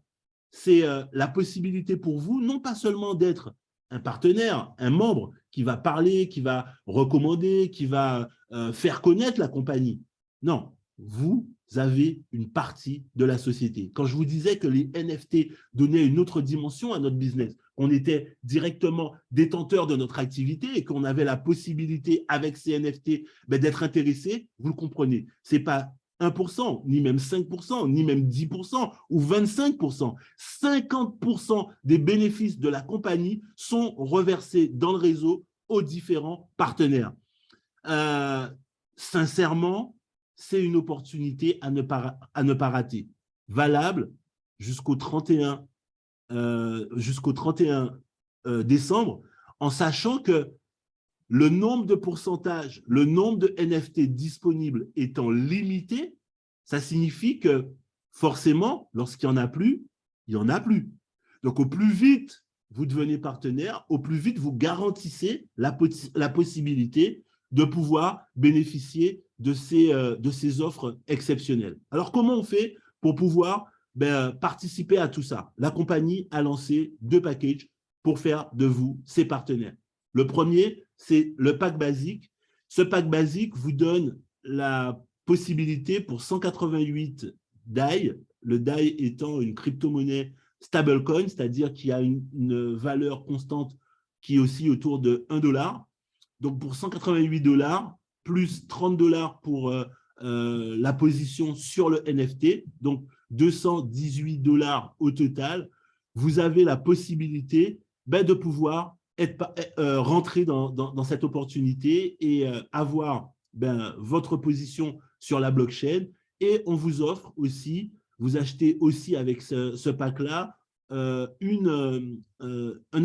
C'est la possibilité pour vous, non pas seulement d'être un partenaire, un membre qui va parler, qui va recommander, qui va faire connaître la compagnie. Non, vous avez une partie de la société. Quand je vous disais que les NFT donnaient une autre dimension à notre business, on était directement détenteur de notre activité et qu'on avait la possibilité avec ces NFT d'être intéressé, vous le comprenez. Ce n'est pas 1%, ni même 5%, ni même 10% ou 25%. 50% des bénéfices de la compagnie sont reversés dans le réseau aux différents partenaires. Sincèrement, c'est une opportunité à ne pas rater. Valable jusqu'au 31 décembre, en sachant que le nombre de pourcentages, le nombre de NFT disponibles étant limité, ça signifie que forcément, lorsqu'il n'y en a plus, il n'y en a plus. Donc, au plus vite vous devenez partenaire, au plus vite vous garantissez la possibilité de pouvoir bénéficier de ces offres exceptionnelles. Alors, comment on fait pour pouvoir participer à tout ça? La compagnie a lancé 2 packages pour faire de vous ses partenaires. Le premier, c'est le pack basique. Ce pack basique vous donne la possibilité pour 188 DAI, le DAI étant une crypto-monnaie stablecoin, c'est-à-dire qui a une valeur constante qui est aussi autour de $1. Donc, pour 188 $, plus 30 $ pour la position sur le NFT, donc 218 $ au total, vous avez la possibilité de pouvoir rentrer dans cette opportunité et avoir votre position sur la blockchain. Et on vous offre aussi, vous achetez aussi avec ce pack-là, un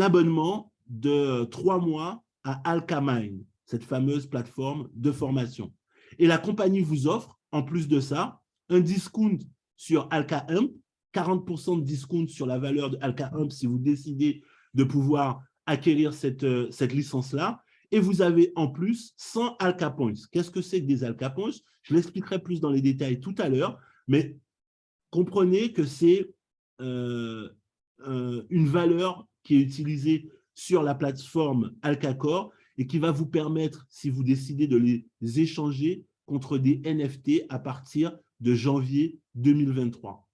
abonnement de 3 mois à Alkamine, cette fameuse plateforme de formation. Et la compagnie vous offre, en plus de ça, un discount sur AlkaHemp, 40% de discount sur la valeur de AlkaHemp si vous décidez de pouvoir acquérir cette licence-là. Et vous avez en plus 100 Alka Points. Qu'est-ce que c'est que des Alka Points? Je l'expliquerai plus dans les détails tout à l'heure, mais comprenez que c'est une valeur qui est utilisée sur la plateforme Alkacore et qui va vous permettre, si vous décidez de les échanger, contre des NFT à partir de janvier 2023.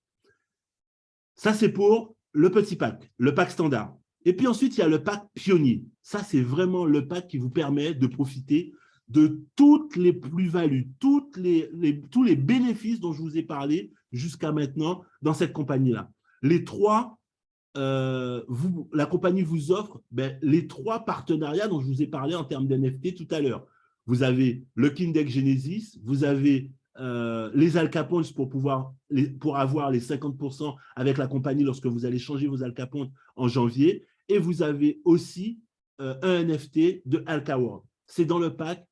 Ça, c'est pour le petit pack, le pack standard. Et puis ensuite, il y a le pack pionnier. Ça, c'est vraiment le pack qui vous permet de profiter de toutes les plus-values, tous les bénéfices dont je vous ai parlé jusqu'à maintenant dans cette compagnie-là. Les trois, la compagnie vous offre les 3 partenariats dont je vous ai parlé en termes d'NFT tout à l'heure. Vous avez le Kindex Genesis, vous avez les Alka Points pour avoir les 50% avec la compagnie lorsque vous allez changer vos Alka Points en janvier. Et vous avez aussi un NFT de Alka World. C'est dans le pack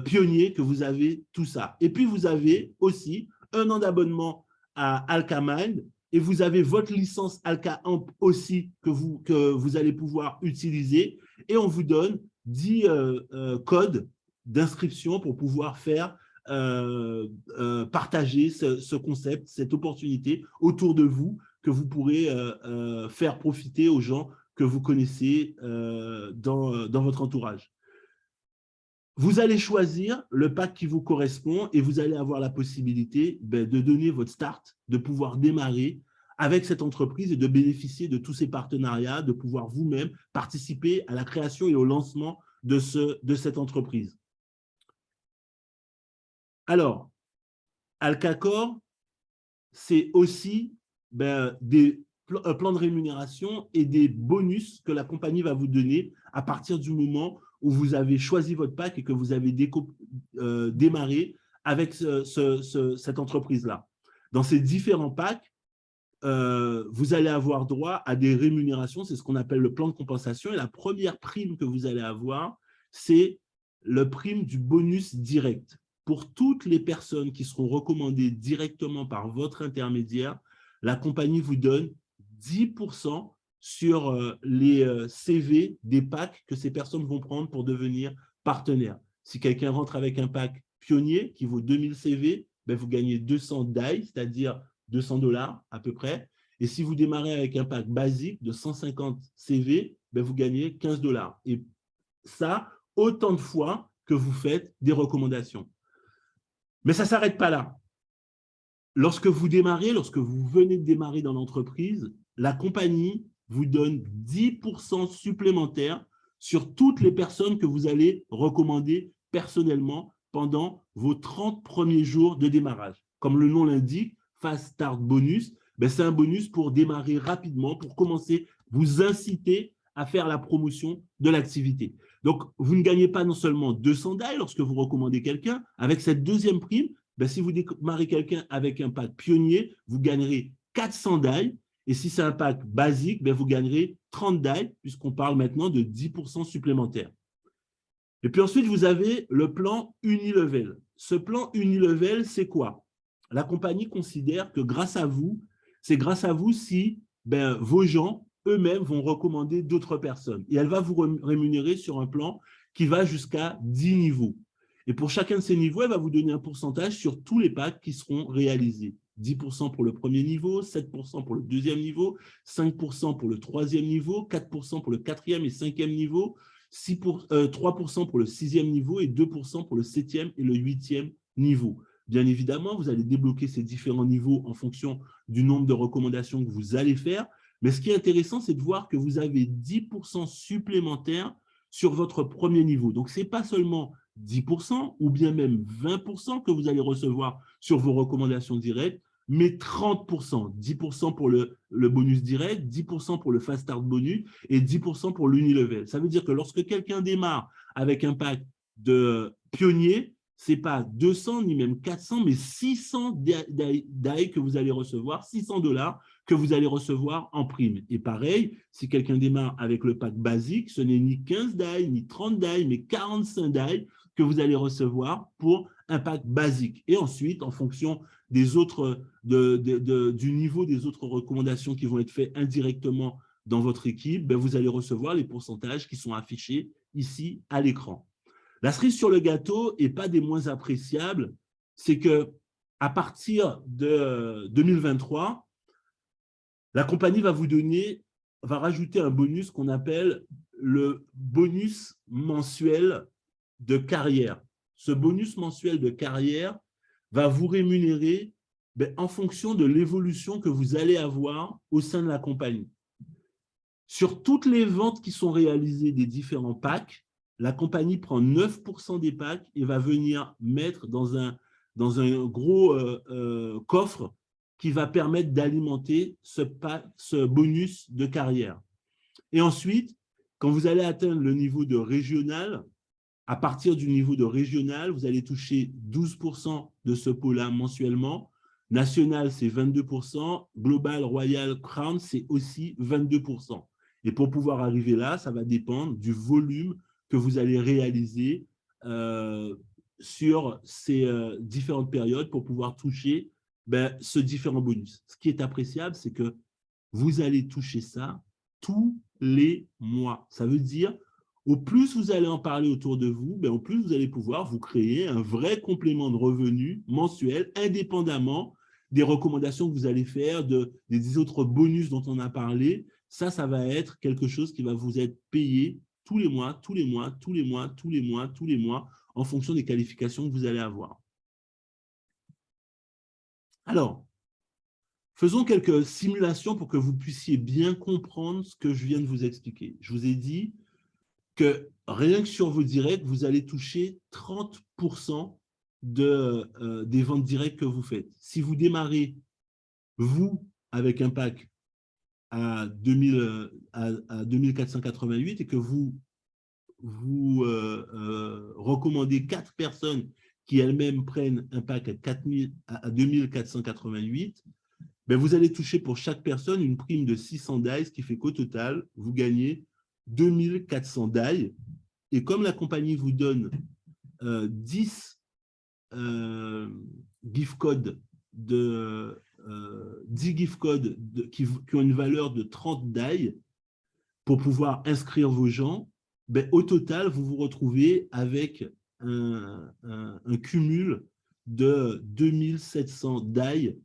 pionnier que vous avez tout ça. Et puis, vous avez aussi 1 an d'abonnement à Alkamind et vous avez votre licence AlkaHemp aussi que vous allez pouvoir utiliser. Et on vous donne 10 codes d'inscription pour pouvoir faire partager ce concept, cette opportunité autour de vous que vous pourrez faire profiter aux gens que vous connaissez dans votre entourage. Vous allez choisir le pack qui vous correspond et vous allez avoir la possibilité de donner votre start, de pouvoir démarrer avec cette entreprise et de bénéficier de tous ces partenariats, de pouvoir vous-même participer à la création et au lancement de cette entreprise. Alors, Alkacore, c'est aussi un plan de rémunération et des bonus que la compagnie va vous donner à partir du moment où vous avez choisi votre pack et que vous avez démarré avec cette entreprise-là. Dans ces différents packs, vous allez avoir droit à des rémunérations, c'est ce qu'on appelle le plan de compensation. Et la première prime que vous allez avoir, c'est le prime du bonus direct. Pour toutes les personnes qui seront recommandées directement par votre intermédiaire, la compagnie vous donne 10% sur les CV des packs que ces personnes vont prendre pour devenir partenaires. Si quelqu'un rentre avec un pack pionnier qui vaut 2000 CV, vous gagnez 200 DAI, c'est-à-dire 200 $ à peu près. Et si vous démarrez avec un pack basique de 150 CV, vous gagnez 15 $. Et ça, autant de fois que vous faites des recommandations. Mais ça ne s'arrête pas là. Lorsque vous démarrez, lorsque vous venez de démarrer dans l'entreprise, la compagnie vous donne 10% supplémentaires sur toutes les personnes que vous allez recommander personnellement pendant vos 30 premiers jours de démarrage. Comme le nom l'indique, Fast Start Bonus, c'est un bonus pour démarrer rapidement, pour commencer, vous inciter à faire la promotion de l'activité. Donc, vous ne gagnez pas non seulement 200 DAI lorsque vous recommandez quelqu'un, avec cette deuxième prime, si vous démarrez quelqu'un avec un pack pionnier, vous gagnerez 400 DAI. Et si c'est un pack basique, vous gagnerez 30 DAI, puisqu'on parle maintenant de 10% supplémentaires. Et puis ensuite, vous avez le plan Unilevel. Ce plan Unilevel, c'est quoi? La compagnie considère que grâce à vous, c'est grâce à vous si vos gens eux-mêmes vont recommander d'autres personnes. Et elle va vous rémunérer sur un plan qui va jusqu'à 10 niveaux. Et pour chacun de ces niveaux, elle va vous donner un pourcentage sur tous les packs qui seront réalisés. 10% pour le premier niveau, 7% pour le deuxième niveau, 5% pour le troisième niveau, 4% pour le quatrième et cinquième niveau, 3% pour le sixième niveau et 2% pour le septième et le huitième niveau. Bien évidemment, vous allez débloquer ces différents niveaux en fonction du nombre de recommandations que vous allez faire. Mais ce qui est intéressant, c'est de voir que vous avez 10% supplémentaires sur votre premier niveau. Donc, ce n'est pas seulement 10% ou bien même 20% que vous allez recevoir sur vos recommandations directes. mais 30%, 10% pour le bonus direct, 10% pour le Fast Start bonus et 10% pour l'Unilevel. Ça veut dire que lorsque quelqu'un démarre avec un pack de pionnier, ce n'est pas 200 ni même 400, mais 600 DAI que vous allez recevoir, 600 $ que vous allez recevoir en prime. Et pareil, si quelqu'un démarre avec le pack basique, ce n'est ni 15 DAI, ni 30 DAI, mais 45 DAI que vous allez recevoir pour un pack basique. Et ensuite, en fonction des autres, du niveau des autres recommandations qui vont être faites indirectement dans votre équipe, ben vous allez recevoir les pourcentages qui sont affichés ici à l'écran. La cerise sur le gâteau, et pas des moins appréciables, c'est qu'à partir de 2023, la compagnie va rajouter un bonus qu'on appelle le bonus mensuel de carrière. Ce bonus mensuel de carrière va vous rémunérer en fonction de l'évolution que vous allez avoir au sein de la compagnie. Sur toutes les ventes qui sont réalisées des différents packs, la compagnie prend 9% des packs et va venir mettre dans un gros coffre qui va permettre d'alimenter ce bonus de carrière. Et ensuite, quand vous allez atteindre le niveau de régional, à partir du niveau de régional, vous allez toucher 12% de ce pot-là mensuellement. National, c'est 22%. Global, Royal, Crown, c'est aussi 22%. Et pour pouvoir arriver là, ça va dépendre du volume que vous allez réaliser sur ces différentes périodes pour pouvoir toucher ce différent bonus. Ce qui est appréciable, c'est que vous allez toucher ça tous les mois. Ça veut dire, au plus vous allez en parler autour de vous, au plus vous allez pouvoir vous créer un vrai complément de revenus mensuel, indépendamment des recommandations que vous allez faire, des autres bonus dont on a parlé. Ça va être quelque chose qui va vous être payé tous les mois, tous les mois, tous les mois, tous les mois, tous les mois, en fonction des qualifications que vous allez avoir. Alors, faisons quelques simulations pour que vous puissiez bien comprendre ce que je viens de vous expliquer. Je vous ai dit que rien que sur vos directs, vous allez toucher 30% des ventes directes que vous faites. Si vous démarrez, vous, avec un pack à 2488 et que vous recommandez 4 personnes qui elles-mêmes prennent un pack à 2488, vous allez toucher pour chaque personne une prime de 600 DAI, ce qui fait qu'au total, vous gagnez 2400 DAI. Et comme la compagnie vous donne 10 gift codes qui ont une valeur de 30 DAI pour pouvoir inscrire vos gens, au total, vous vous retrouvez avec un cumul de 2700 DAI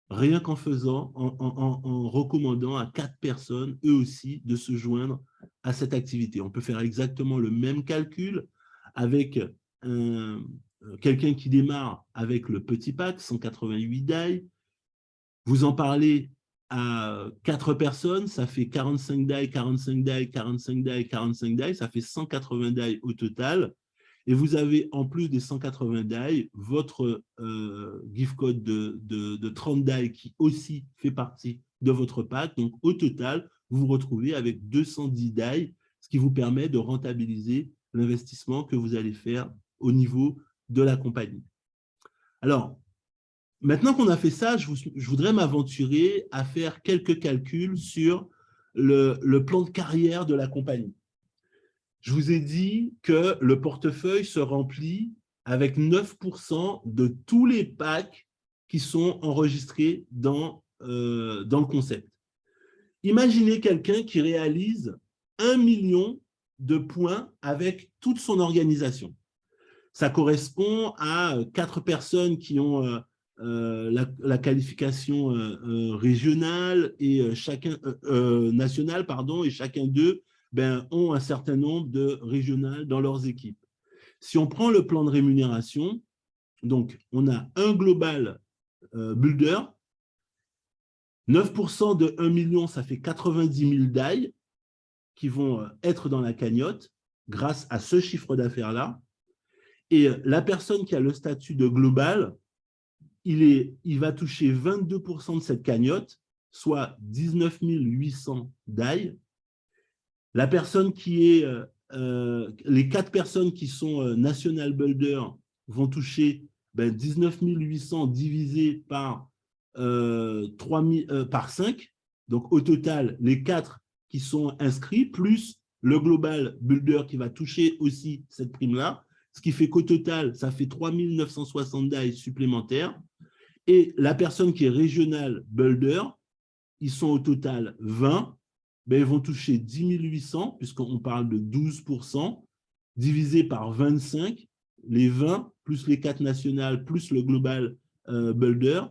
rien qu'en en recommandant à 4 personnes, eux aussi, de se joindre à cette activité. On peut faire exactement le même calcul avec quelqu'un qui démarre avec le petit pack, 188 DAI. Vous en parlez à 4 personnes, ça fait 45 DAI, 45 DAI, 45 DAI, 45 DAI, ça fait 180 DAI au total. Et vous avez, en plus des 180 DAI, votre gift code de 30 DAI qui aussi fait partie de votre pack. Donc, au total, vous vous retrouvez avec 210 DAI, ce qui vous permet de rentabiliser l'investissement que vous allez faire au niveau de la compagnie. Alors, maintenant qu'on a fait ça, je voudrais m'aventurer à faire quelques calculs sur le plan de carrière de la compagnie. Je vous ai dit que le portefeuille se remplit avec 9% de tous les packs qui sont enregistrés dans le concept. Imaginez quelqu'un qui réalise 1 million de points avec toute son organisation. Ça correspond à 4 personnes qui ont la qualification régionale et nationale, pardon, et chacun d'eux ont un certain nombre de régionales dans leurs équipes. Si on prend le plan de rémunération, donc on a un global builder, 9% de 1 million, ça fait 90 000 DAI qui vont être dans la cagnotte grâce à ce chiffre d'affaires-là. Et la personne qui a le statut de global, il va toucher 22% de cette cagnotte, soit 19 800 DAI. La personne qui est, les 4 personnes qui sont National Builder vont toucher 19 800 divisé par, par 5. Donc, au total, les 4 qui sont inscrits, plus le Global Builder qui va toucher aussi cette prime-là, ce qui fait qu'au total, ça fait 3 960 DAI supplémentaires. Et la personne qui est Regional Builder, ils sont au total 20, ils vont toucher 10 800, puisqu'on parle de 12%, divisé par 25, les 20, plus les 4 nationales, plus le Global Builder,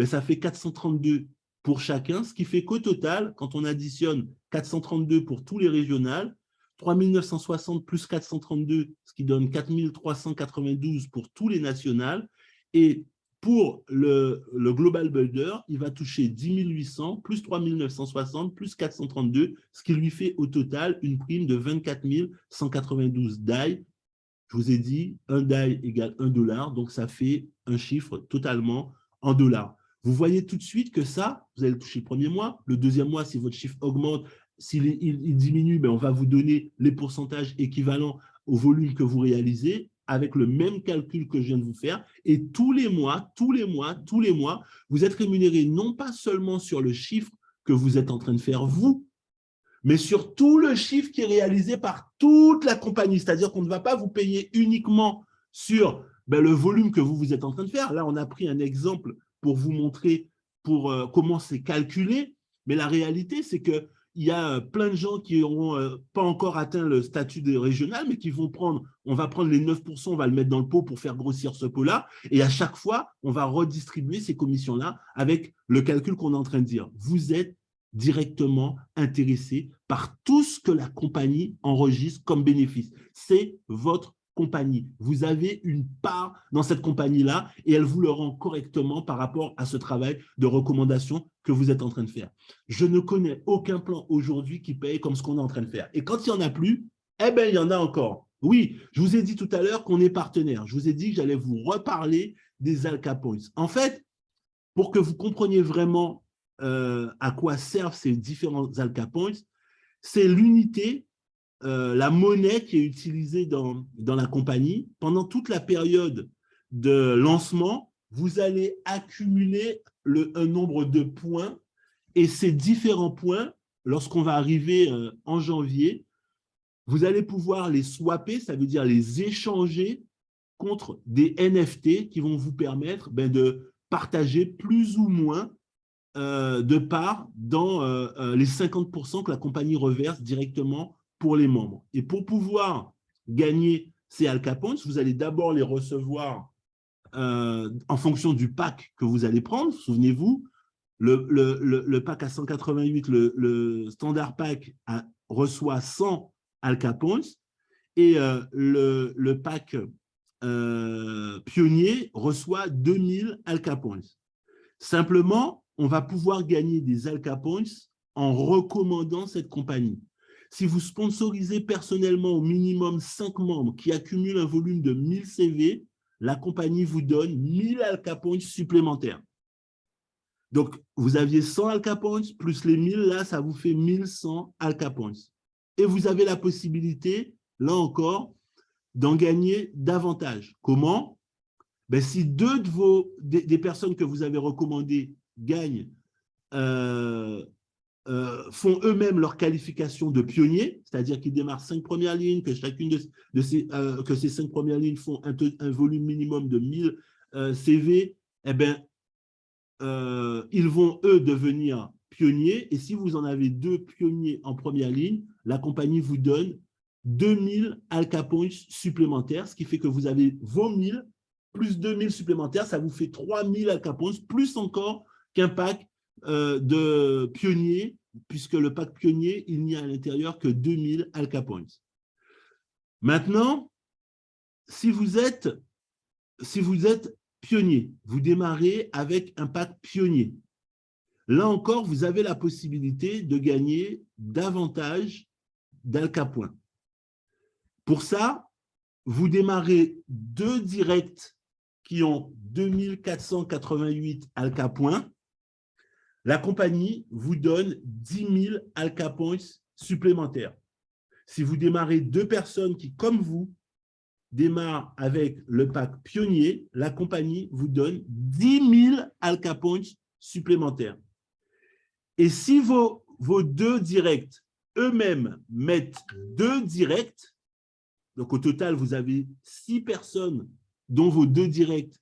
ça fait 432 pour chacun, ce qui fait qu'au total, quand on additionne 432 pour tous les régionales, 3 960 plus 432, ce qui donne 4 392 pour tous les nationales, et pour le Global Builder, il va toucher 10 800, plus 3 960, plus 432, ce qui lui fait au total une prime de 24 192 DAI. Je vous ai dit, un DAI égale $1, donc ça fait un chiffre totalement en dollars. Vous voyez tout de suite que ça, vous allez le toucher le premier mois. Le deuxième mois, si votre chiffre augmente, s'il diminue, on va vous donner les pourcentages équivalents au volume que vous réalisez, avec le même calcul que je viens de vous faire. Et tous les mois, vous êtes rémunéré non pas seulement sur le chiffre que vous êtes en train de faire vous, mais sur tout le chiffre qui est réalisé par toute la compagnie. C'est-à-dire qu'on ne va pas vous payer uniquement sur le volume que vous êtes en train de faire. Là, on a pris un exemple pour vous montrer comment c'est calculé. Mais la réalité, c'est qu'il y a plein de gens qui n'auront pas encore atteint le statut de régional, mais qui vont prendre, on va prendre les 9%, on va le mettre dans le pot pour faire grossir ce pot-là. Et à chaque fois, on va redistribuer ces commissions-là avec le calcul qu'on est en train de dire. Vous êtes directement intéressé par tout ce que la compagnie enregistre comme bénéfice. C'est votre compagnie. Vous avez une part dans cette compagnie-là et elle vous le rend correctement par rapport à ce travail de recommandation que vous êtes en train de faire. Je ne connais aucun plan aujourd'hui qui paye comme ce qu'on est en train de faire. Et quand il n'y en a plus, il y en a encore. Oui, je vous ai dit tout à l'heure qu'on est partenaire. Je vous ai dit que j'allais vous reparler des Alka Points. En fait, pour que vous compreniez vraiment à quoi servent ces différents Alka Points, c'est l'unité, la monnaie qui est utilisée dans la compagnie. Pendant toute la période de lancement, vous allez accumuler un nombre de points et ces différents points, lorsqu'on va arriver en janvier, vous allez pouvoir les swapper, ça veut dire les échanger contre des NFT qui vont vous permettre de partager plus ou moins de part dans les 50% que la compagnie reverse directement pour les membres. Et pour pouvoir gagner ces Alka Points, vous allez d'abord les recevoir en fonction du pack que vous allez prendre. Souvenez-vous, le pack à 188, le standard pack reçoit 100 Alka Points et le pack pionnier reçoit 2000 Alka Points. Simplement, on va pouvoir gagner des Alka Points en recommandant cette compagnie. Si vous sponsorisez personnellement au minimum 5 membres qui accumulent un volume de 1000 CV, la compagnie vous donne 1000 Alka Points supplémentaires. Donc, vous aviez 100 Alka Points, plus les 1000, là, ça vous fait 1100 Alka Points. Et vous avez la possibilité, là encore, d'en gagner davantage. Comment? Si deux des personnes que vous avez recommandées gagnent, font eux-mêmes leur qualification de pionniers, c'est-à-dire qu'ils démarrent 5 premières lignes, que chacune de ces 5 premières lignes font un volume minimum de 1000 CV, ils vont, eux, devenir pionniers. Et si vous en avez 2 pionniers en première ligne, la compagnie vous donne 2000 Alka Points supplémentaires, ce qui fait que vous avez vos 1000 plus 2000 supplémentaires, ça vous fait 3000 Alka Points, plus encore qu'un pack de pionniers, puisque le pack pionnier, il n'y a à l'intérieur que 2000 Alka Points. Maintenant, si vous êtes pionnier, vous démarrez avec un pack pionnier. Là encore, vous avez la possibilité de gagner davantage d'Alka Points. Pour ça, vous démarrez 2 directs qui ont 2488 Alka points, la compagnie vous donne 10 000 Alka points supplémentaires. Si vous démarrez 2 personnes qui, comme vous, démarrent avec le pack pionnier, la compagnie vous donne 10 000 Alka points supplémentaires. Et si vos 2 directs eux-mêmes mettent 2 directs, donc au total, vous avez 6 personnes, dont vos 2 directs,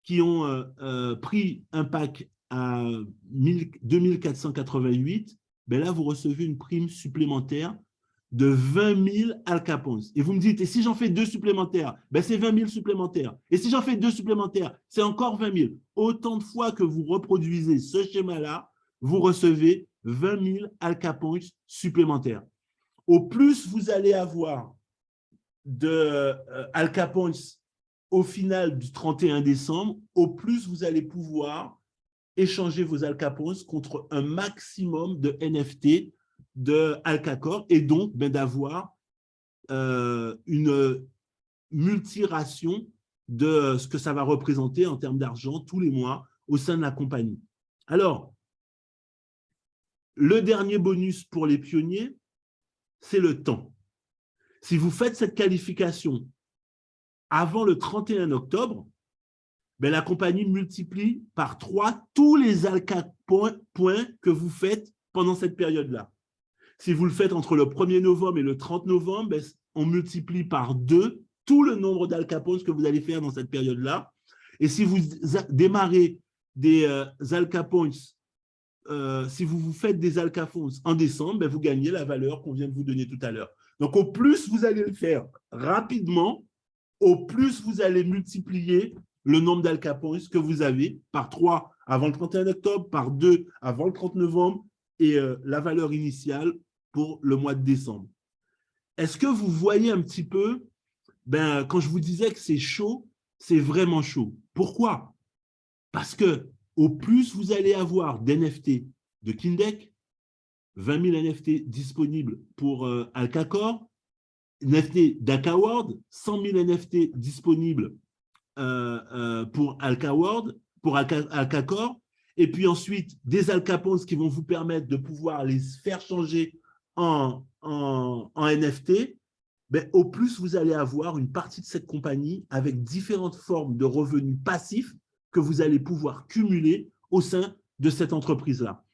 qui ont pris un pack à 2488, ben là, vous recevez une prime supplémentaire de 20 000 Alka points. Et vous me dites, et si j'en fais 2 supplémentaires, ben c'est 20 000 supplémentaires. Et si j'en fais 2 supplémentaires, c'est encore 20 000. Autant de fois que vous reproduisez ce schéma-là, vous recevez 20 000 Alka points supplémentaires. Au plus vous allez avoir de Alka points au final du 31 décembre, au plus vous allez pouvoir échanger vos Alka points contre un maximum de NFT de Alkacore et donc d'avoir une multiration de ce que ça va représenter en termes d'argent tous les mois au sein de la compagnie. Alors, le dernier bonus pour les pionniers, c'est le temps. Si vous faites cette qualification avant le 31 octobre, ben la compagnie multiplie par 3 tous les Alka points que vous faites pendant cette période-là. Si vous le faites entre le 1er novembre et le 30 novembre, ben, on multiplie par 2 tout le nombre d'Alka points que vous allez faire dans cette période-là. Et si vous démarrez des Alka points, si vous faites des Alka points en décembre, ben, vous gagnez la valeur qu'on vient de vous donner tout à l'heure. Donc, au plus vous allez le faire rapidement, au plus vous allez multiplier le nombre d'Alka points que vous avez par 3 avant le 31 octobre, par 2 avant le 30 novembre et la valeur initiale pour le mois de décembre. Est-ce que vous voyez un petit peu, ben, quand je vous disais que c'est chaud, c'est vraiment chaud. Pourquoi? Parce que au plus vous allez avoir d'NFT de Kindeck, 20 000 NFT disponibles pour Alkacore, NFT d'Alkaworld, 100 000 NFT disponibles pour Alkaworld, pour Alkacore, et puis ensuite des Alka points qui vont vous permettre de pouvoir les faire changer en NFT, ben, au plus vous allez avoir une partie de cette compagnie avec différentes formes de revenus passifs que vous allez pouvoir cumuler au sein de cette entreprise-là.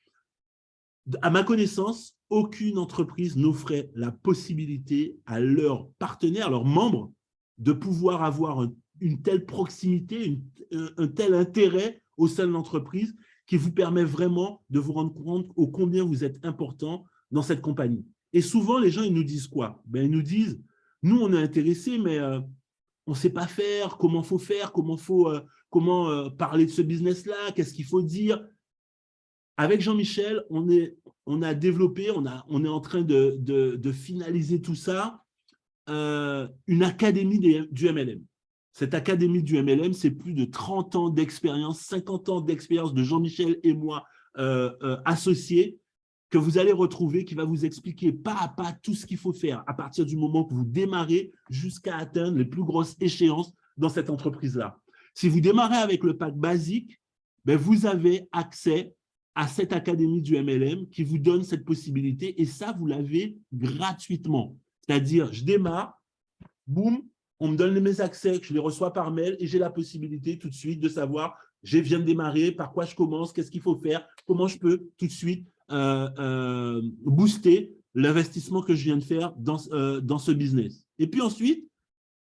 À ma connaissance, aucune entreprise n'offrait la possibilité à leurs partenaires, leurs membres, de pouvoir avoir une telle proximité, un tel intérêt au sein de l'entreprise qui vous permet vraiment de vous rendre compte au combien vous êtes important dans cette compagnie. Et souvent, les gens, ils nous disent quoi? Ben, ils nous disent, nous, on est intéressés, mais on ne sait pas faire, comment il faut faire, comment parler de ce business-là, qu'est-ce qu'il faut dire. Avec Jean-Michel, on a développé, on est en train de finaliser tout ça, une académie du MLM. Cette académie du MLM, c'est plus de 30 ans d'expérience, 50 ans d'expérience de Jean-Michel et moi associés, que vous allez retrouver, qui va vous expliquer pas à pas tout ce qu'il faut faire à partir du moment que vous démarrez jusqu'à atteindre les plus grosses échéances dans cette entreprise-là. Si vous démarrez avec le pack basique, ben vous avez accès à cette académie du MLM qui vous donne cette possibilité et ça, vous l'avez gratuitement. C'est-à-dire, je démarre, boum, on me donne mes accès, je les reçois par mail et j'ai la possibilité tout de suite de savoir, je viens de démarrer, par quoi je commence, qu'est-ce qu'il faut faire, comment je peux tout de suite booster l'investissement que je viens de faire dans ce business. Et puis ensuite,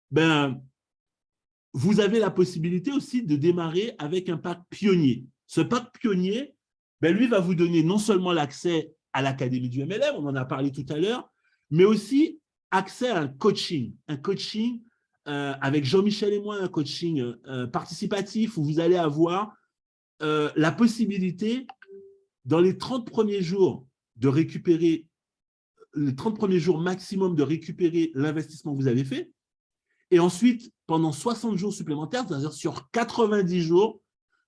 ben, vous avez la possibilité aussi de démarrer avec un pack pionnier. Ce pack pionnier, ben, lui va vous donner non seulement l'accès à l'académie du MLM, on en a parlé tout à l'heure, mais aussi accès à un coaching avec Jean-Michel et moi, un coaching participatif où vous allez avoir la possibilité dans les 30 premiers jours de récupérer, les 30 premiers jours maximum de récupérer l'investissement que vous avez fait. Et ensuite, pendant 60 jours supplémentaires, c'est-à-dire sur 90 jours,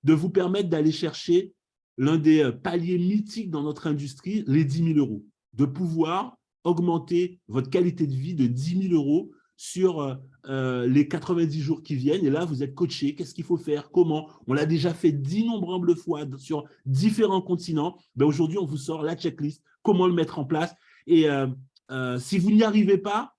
de vous permettre d'aller chercher l'un des paliers mythiques dans notre industrie, les 10 000 euros. De pouvoir augmenter votre qualité de vie de 10 000 euros sur les 90 jours qui viennent. Et là, vous êtes coaché. Qu'est-ce qu'il faut faire? Comment? On l'a déjà fait d'innombrables fois sur différents continents. Ben, aujourd'hui, on vous sort la checklist, comment le mettre en place. Et si vous n'y arrivez pas,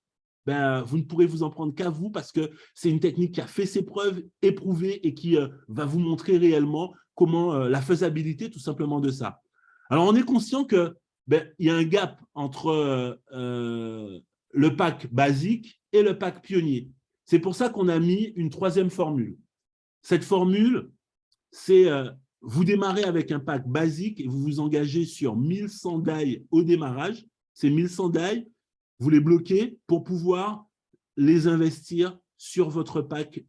ben, vous ne pourrez vous en prendre qu'à vous parce que c'est une technique qui a fait ses preuves, éprouvée et qui va vous montrer réellement comment la faisabilité tout simplement de ça. Alors, on est conscient que ben, il y a un gap entre le pack basique et le pack pionnier. C'est pour ça qu'on a mis une troisième formule. Cette formule, c'est vous démarrez avec un pack basique et vous vous engagez sur 1100 DAI au démarrage. Ces 1100 DAI, vous les bloquez pour pouvoir les investir sur votre pack,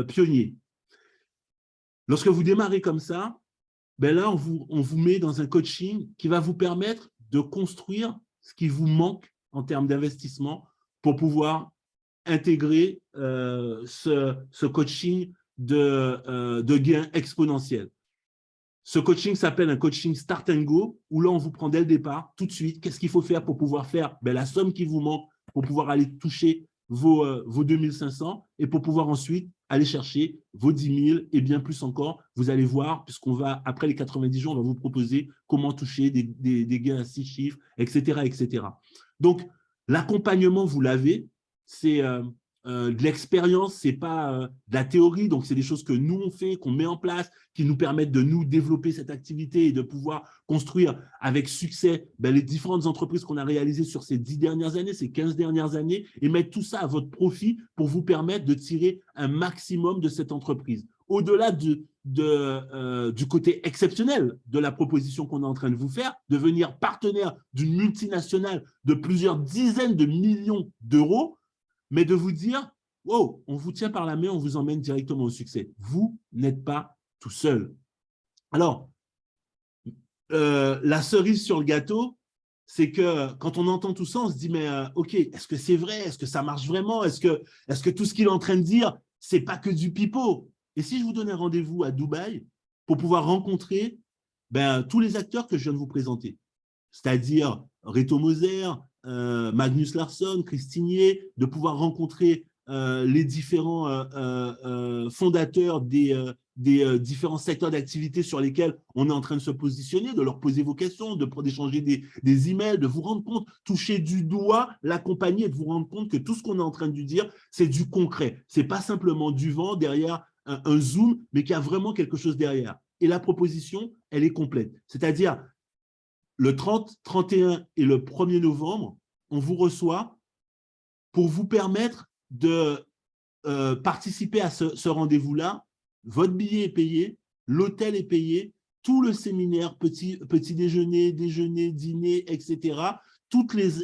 pionnier. Lorsque vous démarrez comme ça, ben là, on vous met dans un coaching qui va vous permettre de construire ce qui vous manque en termes d'investissement pour pouvoir intégrer ce coaching de gains exponentiels. Ce coaching s'appelle un coaching Start and Go, où là, on vous prend dès le départ, tout de suite, qu'est-ce qu'il faut faire pour pouvoir faire ben, la somme qui vous manque pour pouvoir aller toucher vos 2500 et pour pouvoir ensuite aller chercher vos 10 000 et bien plus encore. Vous allez voir, puisqu'on va, après les 90 jours, on va vous proposer comment toucher des gains à 6 chiffres, etc., etc. Donc, l'accompagnement, vous l'avez, c'est de l'expérience, ce n'est pas de la théorie, donc c'est des choses que nous, on fait, qu'on met en place, qui nous permettent de nous développer cette activité et de pouvoir construire avec succès ben, les différentes entreprises qu'on a réalisées sur ces 10 dernières années, ces 15 dernières années, et mettre tout ça à votre profit pour vous permettre de tirer un maximum de cette entreprise. Au-delà du côté exceptionnel de la proposition qu'on est en train de vous faire, devenir partenaire d'une multinationale de plusieurs dizaines de millions d'euros, mais de vous dire, wow, on vous tient par la main, on vous emmène directement au succès. Vous n'êtes pas tout seul. Alors, la cerise sur le gâteau, c'est que quand on entend tout ça, on se dit, mais OK, est-ce que c'est vrai? Est-ce que ça marche vraiment? Est-ce que tout ce qu'il est en train de dire, c'est pas que du pipeau? Et si je vous donnais rendez-vous à Dubaï pour pouvoir rencontrer ben, tous les acteurs que je viens de vous présenter, c'est-à-dire Reto Moser, Magnus Larsson, Christinier, de pouvoir rencontrer les différents fondateurs des différents secteurs d'activité sur lesquels on est en train de se positionner, de leur poser vos questions, d'échanger des emails, de vous rendre compte, toucher du doigt la compagnie et de vous rendre compte que tout ce qu'on est en train de dire, c'est du concret. Ce n'est pas simplement du vent derrière un zoom, mais qu'il y a vraiment quelque chose derrière. Et la proposition, elle est complète. C'est-à-dire, le 30, 31 et le 1er novembre, on vous reçoit pour vous permettre de participer à ce rendez-vous-là. Votre billet est payé, l'hôtel est payé, tout le séminaire, petit déjeuner, dîner, etc. Tous les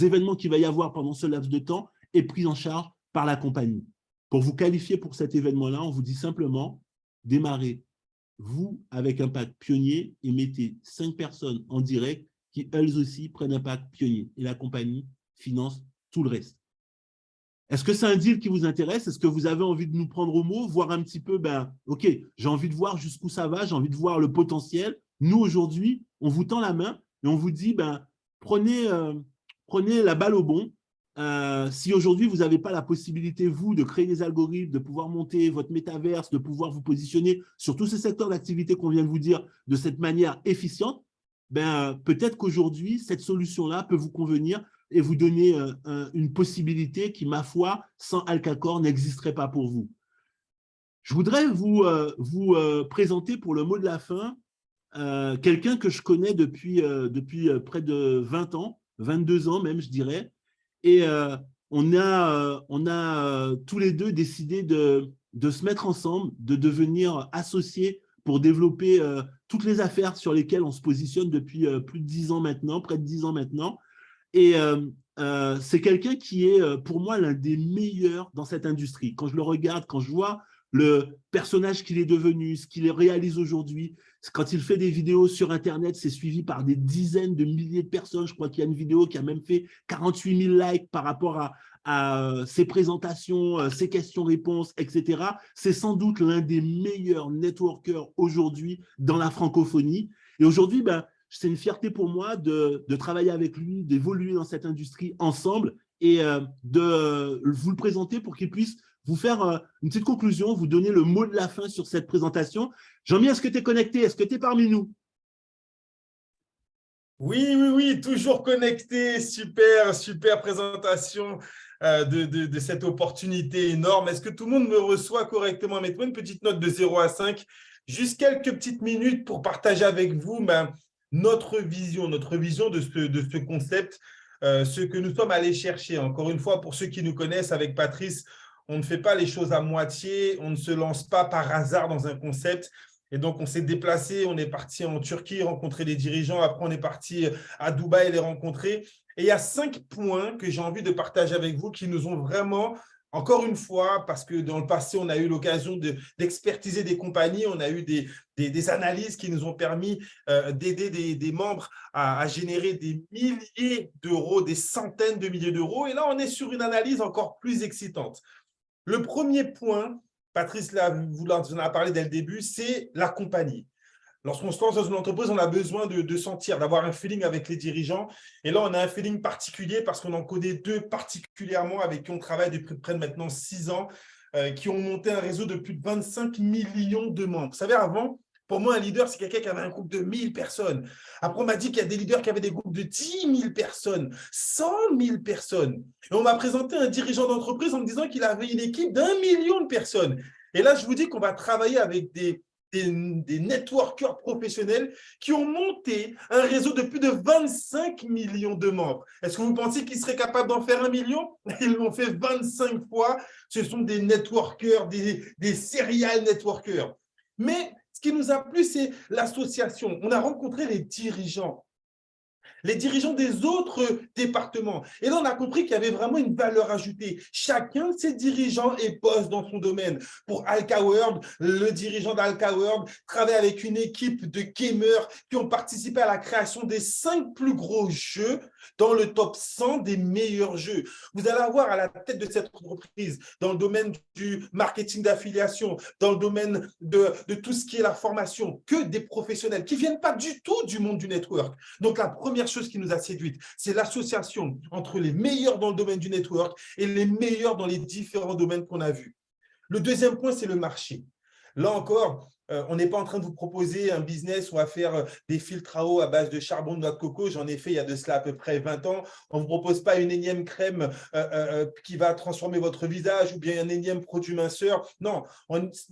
événements qu'il va y avoir pendant ce laps de temps est pris en charge par la compagnie. Pour vous qualifier pour cet événement-là, on vous dit simplement démarrez vous avec un pack pionnier et mettez 5 personnes en direct qui, elles aussi, prennent un pack pionnier. Et la compagnie finance tout le reste. Est-ce que c'est un deal qui vous intéresse? Est-ce que vous avez envie de nous prendre au mot, voir un petit peu, ben, OK, j'ai envie de voir jusqu'où ça va, j'ai envie de voir le potentiel. Nous, aujourd'hui, on vous tend la main et on vous dit, ben, prenez la balle au bon. Si aujourd'hui, vous n'avez pas la possibilité, vous, de créer des algorithmes, de pouvoir monter votre métaverse, de pouvoir vous positionner sur tous ces secteurs d'activité qu'on vient de vous dire de cette manière efficiente, ben, peut-être qu'aujourd'hui, cette solution-là peut vous convenir et vous donner une possibilité qui, ma foi, sans Alcacor, n'existerait pas pour vous. Je voudrais vous présenter pour le mot de la fin quelqu'un que je connais depuis près de 20 ans, 22 ans même, je dirais. Et on a tous les deux décidé de se mettre ensemble, de devenir associés pour développer toutes les affaires sur lesquelles on se positionne depuis plus de 10 ans maintenant, près de 10 ans maintenant. Et c'est quelqu'un qui est, pour moi, l'un des meilleurs dans cette industrie. Quand je le regarde, quand je vois le personnage qu'il est devenu, ce qu'il réalise aujourd'hui, quand il fait des vidéos sur Internet, c'est suivi par des dizaines de milliers de personnes. Je crois qu'il y a une vidéo qui a même fait 48 000 likes par rapport à ses présentations, ses questions-réponses, etc. C'est sans doute l'un des meilleurs networkers aujourd'hui dans la francophonie. Et aujourd'hui, ben, c'est une fierté pour moi de travailler avec lui, d'évoluer dans cette industrie ensemble et de vous le présenter pour qu'il puisse vous faire une petite conclusion, vous donner le mot de la fin sur cette présentation. Jean-Mi, est-ce que tu es connecté? Est-ce que tu es parmi nous? Oui, oui, oui, toujours connecté. Super, super présentation de cette opportunité énorme. Est-ce que tout le monde me reçoit correctement? Mettez-moi une petite note de 0 à 5. Juste quelques petites minutes pour partager avec vous notre vision de ce concept, ce que nous sommes allés chercher. Encore une fois, pour ceux qui nous connaissent avec Patrice, on ne fait pas les choses à moitié, on ne se lance pas par hasard dans un concept. Et donc, on s'est déplacé, on est parti en Turquie rencontrer les dirigeants. Après, on est parti à Dubaï les rencontrer. Et il y a 5 points que j'ai envie de partager avec vous qui nous ont vraiment, encore une fois, parce que dans le passé, on a eu l'occasion d'expertiser des compagnies, on a eu des analyses qui nous ont permis d'aider des membres à générer des milliers d'euros, des centaines de milliers d'euros. Et là, on est sur une analyse encore plus excitante. Le premier point, Patrice vous en a parlé dès le début, c'est la compagnie. Lorsqu'on se lance dans une entreprise, on a besoin de sentir, d'avoir un feeling avec les dirigeants. Et là, on a un feeling particulier parce qu'on en connaît 2 particulièrement avec qui on travaille depuis près de maintenant 6 ans, qui ont monté un réseau de plus de 25 millions de membres. Vous savez, avant, pour moi, un leader, c'est quelqu'un qui avait un groupe de 1000 personnes. Après, on m'a dit qu'il y a des leaders qui avaient des groupes de 10 000 personnes, 100 000 personnes. Et on m'a présenté un dirigeant d'entreprise en me disant qu'il avait une équipe d'1 million de personnes. Et là, je vous dis qu'on va travailler avec des networkers professionnels qui ont monté un réseau de plus de 25 millions de membres. Est-ce que vous pensez qu'ils seraient capables d'en faire 1 million? Ils l'ont fait 25 fois. Ce sont des networkers, des serial networkers. Mais ce qui nous a plu, c'est l'association. On a rencontré les dirigeants des autres départements. Et là, on a compris qu'il y avait vraiment une valeur ajoutée. Chacun de ces dirigeants est boss dans son domaine. Pour Alka World, le dirigeant d'Alka World travaille avec une équipe de gamers qui ont participé à la création des 5 plus gros jeux dans le top 100 des meilleurs jeux. Vous allez avoir à la tête de cette entreprise, dans le domaine du marketing d'affiliation, dans le domaine de tout ce qui est la formation, que des professionnels qui ne viennent pas du tout du monde du network. Donc, la première chose qui nous a séduite, c'est l'association entre les meilleurs dans le domaine du network et les meilleurs dans les différents domaines qu'on a vus. Le deuxième point, c'est le marché. Là encore, on n'est pas en train de vous proposer un business où on va faire des filtres à eau à base de charbon de noix de coco. J'en ai fait il y a de cela à peu près 20 ans. On ne vous propose pas une énième crème qui va transformer votre visage ou bien un énième produit minceur. Non,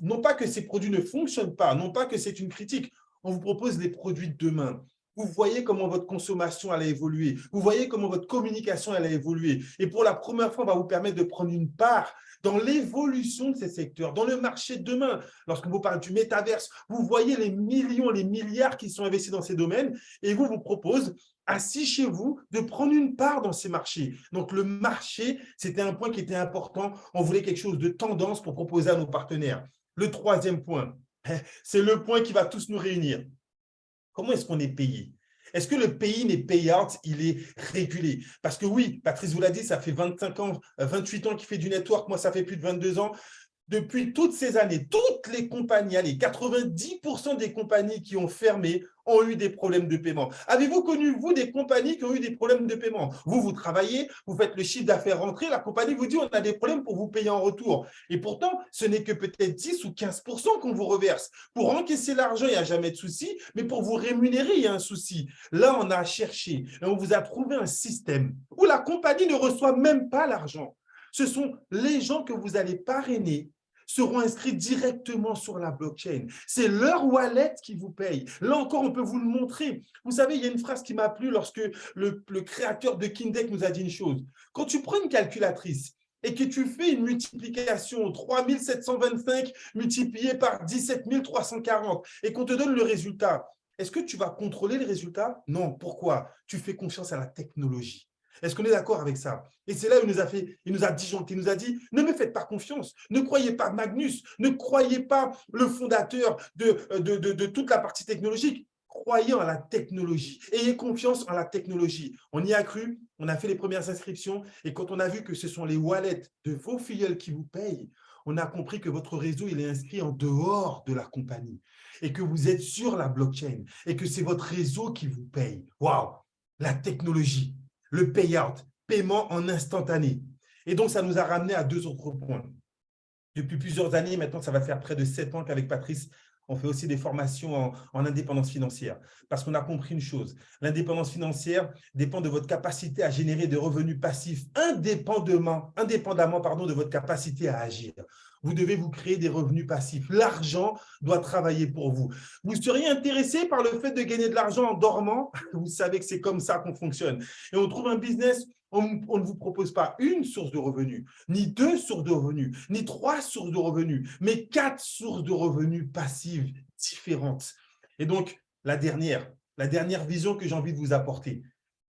non pas que ces produits ne fonctionnent pas, non pas que c'est une critique. On vous propose les produits de demain. Vous voyez comment votre consommation allait évoluer. Vous voyez comment votre communication allait évoluer. Et pour la première fois, on va vous permettre de prendre une part dans l'évolution de ces secteurs, dans le marché de demain. Lorsqu'on vous parle du métaverse, vous voyez les millions, les milliards qui sont investis dans ces domaines et vous propose, assis chez vous, de prendre une part dans ces marchés. Donc, le marché, c'était un point qui était important. On voulait quelque chose de tendance pour proposer à nos partenaires. Le troisième point, c'est le point qui va tous nous réunir. Comment est-ce qu'on est payé? Est-ce que le pay-in et pay-out, il est régulé? Parce que oui, Patrice vous l'a dit, ça fait 25 ans, 28 ans qu'il fait du network. Moi, ça fait plus de 22 ans. Depuis toutes ces années, toutes les compagnies, allez, 90% des compagnies qui ont fermé ont eu des problèmes de paiement. Avez-vous connu, vous, des compagnies qui ont eu des problèmes de paiement? Vous travaillez, vous faites le chiffre d'affaires rentrer, la compagnie vous dit on a des problèmes pour vous payer en retour. Et pourtant, ce n'est que peut-être 10 ou 15% qu'on vous reverse. Pour encaisser l'argent, il n'y a jamais de souci, mais pour vous rémunérer, il y a un souci. Là, on a cherché et on vous a trouvé un système où la compagnie ne reçoit même pas l'argent. Ce sont les gens que vous allez parrainer seront inscrits directement sur la blockchain. C'est leur wallet qui vous paye. Là encore, on peut vous le montrer. Vous savez, il y a une phrase qui m'a plu lorsque le créateur de Kindeck nous a dit une chose. Quand tu prends une calculatrice et que tu fais une multiplication 3725 multiplié par 17 340 et qu'on te donne le résultat, est-ce que tu vas contrôler le résultat? Non. Pourquoi? Tu fais confiance à la technologie. Est-ce qu'on est d'accord avec ça? Et c'est là où il nous a disjoncté, il nous a dit, ne me faites pas confiance, ne croyez pas Magnus, ne croyez pas le fondateur de toute la partie technologique. Croyez en la technologie, ayez confiance en la technologie. On y a cru, on a fait les premières inscriptions et quand on a vu que ce sont les wallets de vos filleuls qui vous payent, on a compris que votre réseau, il est inscrit en dehors de la compagnie et que vous êtes sur la blockchain et que c'est votre réseau qui vous paye. Waouh! La technologie, le payout, paiement en instantané. Et donc, ça nous a ramené à 2 autres points. Depuis plusieurs années, maintenant, ça va faire près de 7 ans qu'avec Patrice, on fait aussi des formations en indépendance financière. Parce qu'on a compris une chose, l'indépendance financière dépend de votre capacité à générer des revenus passifs indépendamment de votre capacité à agir. Vous devez vous créer des revenus passifs. L'argent doit travailler pour vous. Vous seriez intéressé par le fait de gagner de l'argent en dormant? Vous savez que c'est comme ça qu'on fonctionne. Et on trouve un business. On ne vous propose pas une source de revenus, ni 2 sources de revenus, ni 3 sources de revenus, mais 4 sources de revenus passives différentes. Et donc, la dernière vision que j'ai envie de vous apporter.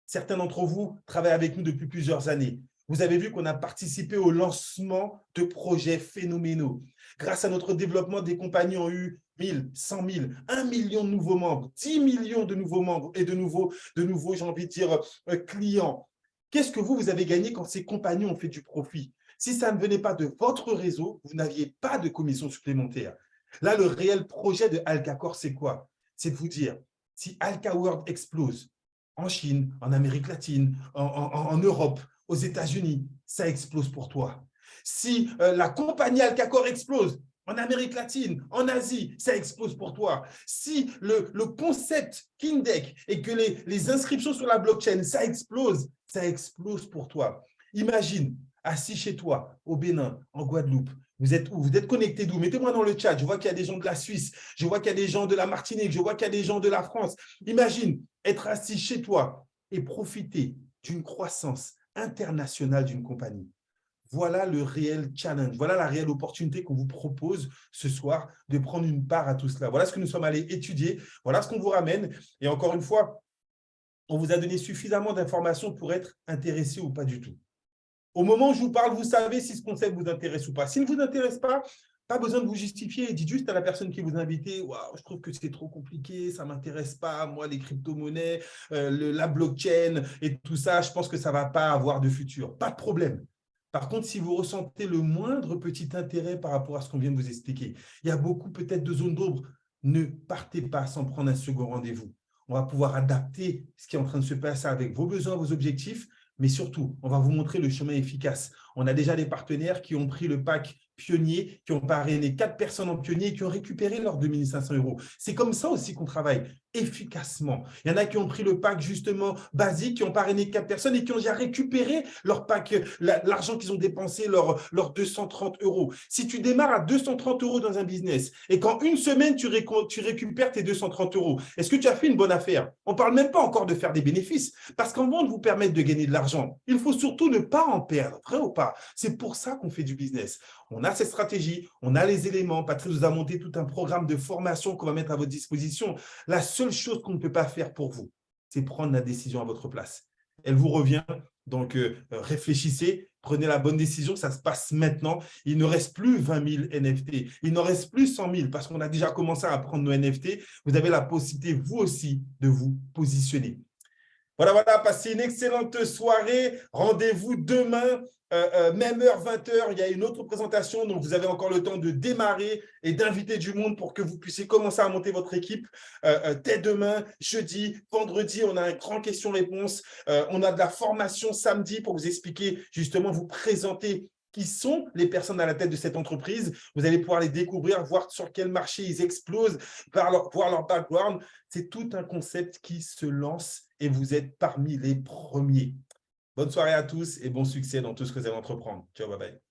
Certains d'entre vous travaillent avec nous depuis plusieurs années. Vous avez vu qu'on a participé au lancement de projets phénoménaux. Grâce à notre développement, des compagnies ont eu 1000, 100 000, 1 million de nouveaux membres, 10 millions de nouveaux membres et de nouveaux j'ai envie de dire, clients. Qu'est-ce que vous avez gagné quand ces compagnies ont fait du profit? Si ça ne venait pas de votre réseau, vous n'aviez pas de commission supplémentaire. Là, le réel projet de Alcacor, c'est quoi? C'est de vous dire, si Alca World explose en Chine, en Amérique latine, en Europe, aux États-Unis, ça explose pour toi. Si la compagnie Alcacor explose en Amérique latine, en Asie, ça explose pour toi. Si le concept Kindeck et que les inscriptions sur la blockchain, ça explose pour toi. Imagine, assis chez toi, au Bénin, en Guadeloupe, vous êtes où? Vous êtes connecté d'où? Mettez-moi dans le chat. Je vois qu'il y a des gens de la Suisse, je vois qu'il y a des gens de la Martinique, je vois qu'il y a des gens de la France. Imagine être assis chez toi et profiter d'une croissance internationale d'une compagnie. Voilà le réel challenge, voilà la réelle opportunité qu'on vous propose ce soir de prendre une part à tout cela. Voilà ce que nous sommes allés étudier, voilà ce qu'on vous ramène. Et encore une fois, on vous a donné suffisamment d'informations pour être intéressé ou pas du tout. Au moment où je vous parle, vous savez si ce concept vous intéresse ou pas. S'il ne vous intéresse pas besoin de vous justifier. Dites juste à la personne qui vous a invité, waouh, je trouve que c'est trop compliqué, ça ne m'intéresse pas, moi, les crypto-monnaies, la blockchain et tout ça, je pense que ça ne va pas avoir de futur. Pas de problème. Par contre, si vous ressentez le moindre petit intérêt par rapport à ce qu'on vient de vous expliquer, il y a beaucoup peut-être de zones d'ombre, ne partez pas sans prendre un second rendez-vous. On va pouvoir adapter ce qui est en train de se passer avec vos besoins, vos objectifs, mais surtout, on va vous montrer le chemin efficace. On a déjà des partenaires qui ont pris le pack pionnier, qui ont parrainé 4 personnes en pionnier et qui ont récupéré leurs 2 500 €. C'est comme ça aussi qu'on travaille efficacement. Il y en a qui ont pris le pack justement basique, qui ont parrainé 4 personnes et qui ont déjà récupéré leur pack, l'argent qu'ils ont dépensé, leurs 230 €. Si tu démarres à 230 € dans un business et qu'en une semaine, tu récupères tes 230 €, est-ce que tu as fait une bonne affaire? On ne parle même pas encore de faire des bénéfices parce qu'avant de vous permettre de gagner de l'argent, il faut surtout ne pas en perdre, vrai ou pas? C'est pour ça qu'on fait du business. On a cette stratégie, on a les éléments. Patrice nous a monté tout un programme de formation qu'on va mettre à votre disposition. La seule chose qu'on ne peut pas faire pour vous, c'est prendre la décision à votre place. Elle vous revient, donc réfléchissez, prenez la bonne décision, ça se passe maintenant. Il ne reste plus 20 000 NFT, il n'en reste plus 100 000 parce qu'on a déjà commencé à prendre nos NFT. Vous avez la possibilité, vous aussi, de vous positionner. Voilà, passez une excellente soirée. Rendez-vous demain, même heure, 20 h. Il y a une autre présentation, donc vous avez encore le temps de démarrer et d'inviter du monde pour que vous puissiez commencer à monter votre équipe. Dès demain, jeudi, vendredi, on a un grand question-réponse. On a de la formation samedi pour vous expliquer, justement, vous présenter qui sont les personnes à la tête de cette entreprise. Vous allez pouvoir les découvrir, voir sur quel marché ils explosent, voir leur background. C'est tout un concept qui se lance et vous êtes parmi les premiers. Bonne soirée à tous et bon succès dans tout ce que vous allez entreprendre. Ciao, bye bye.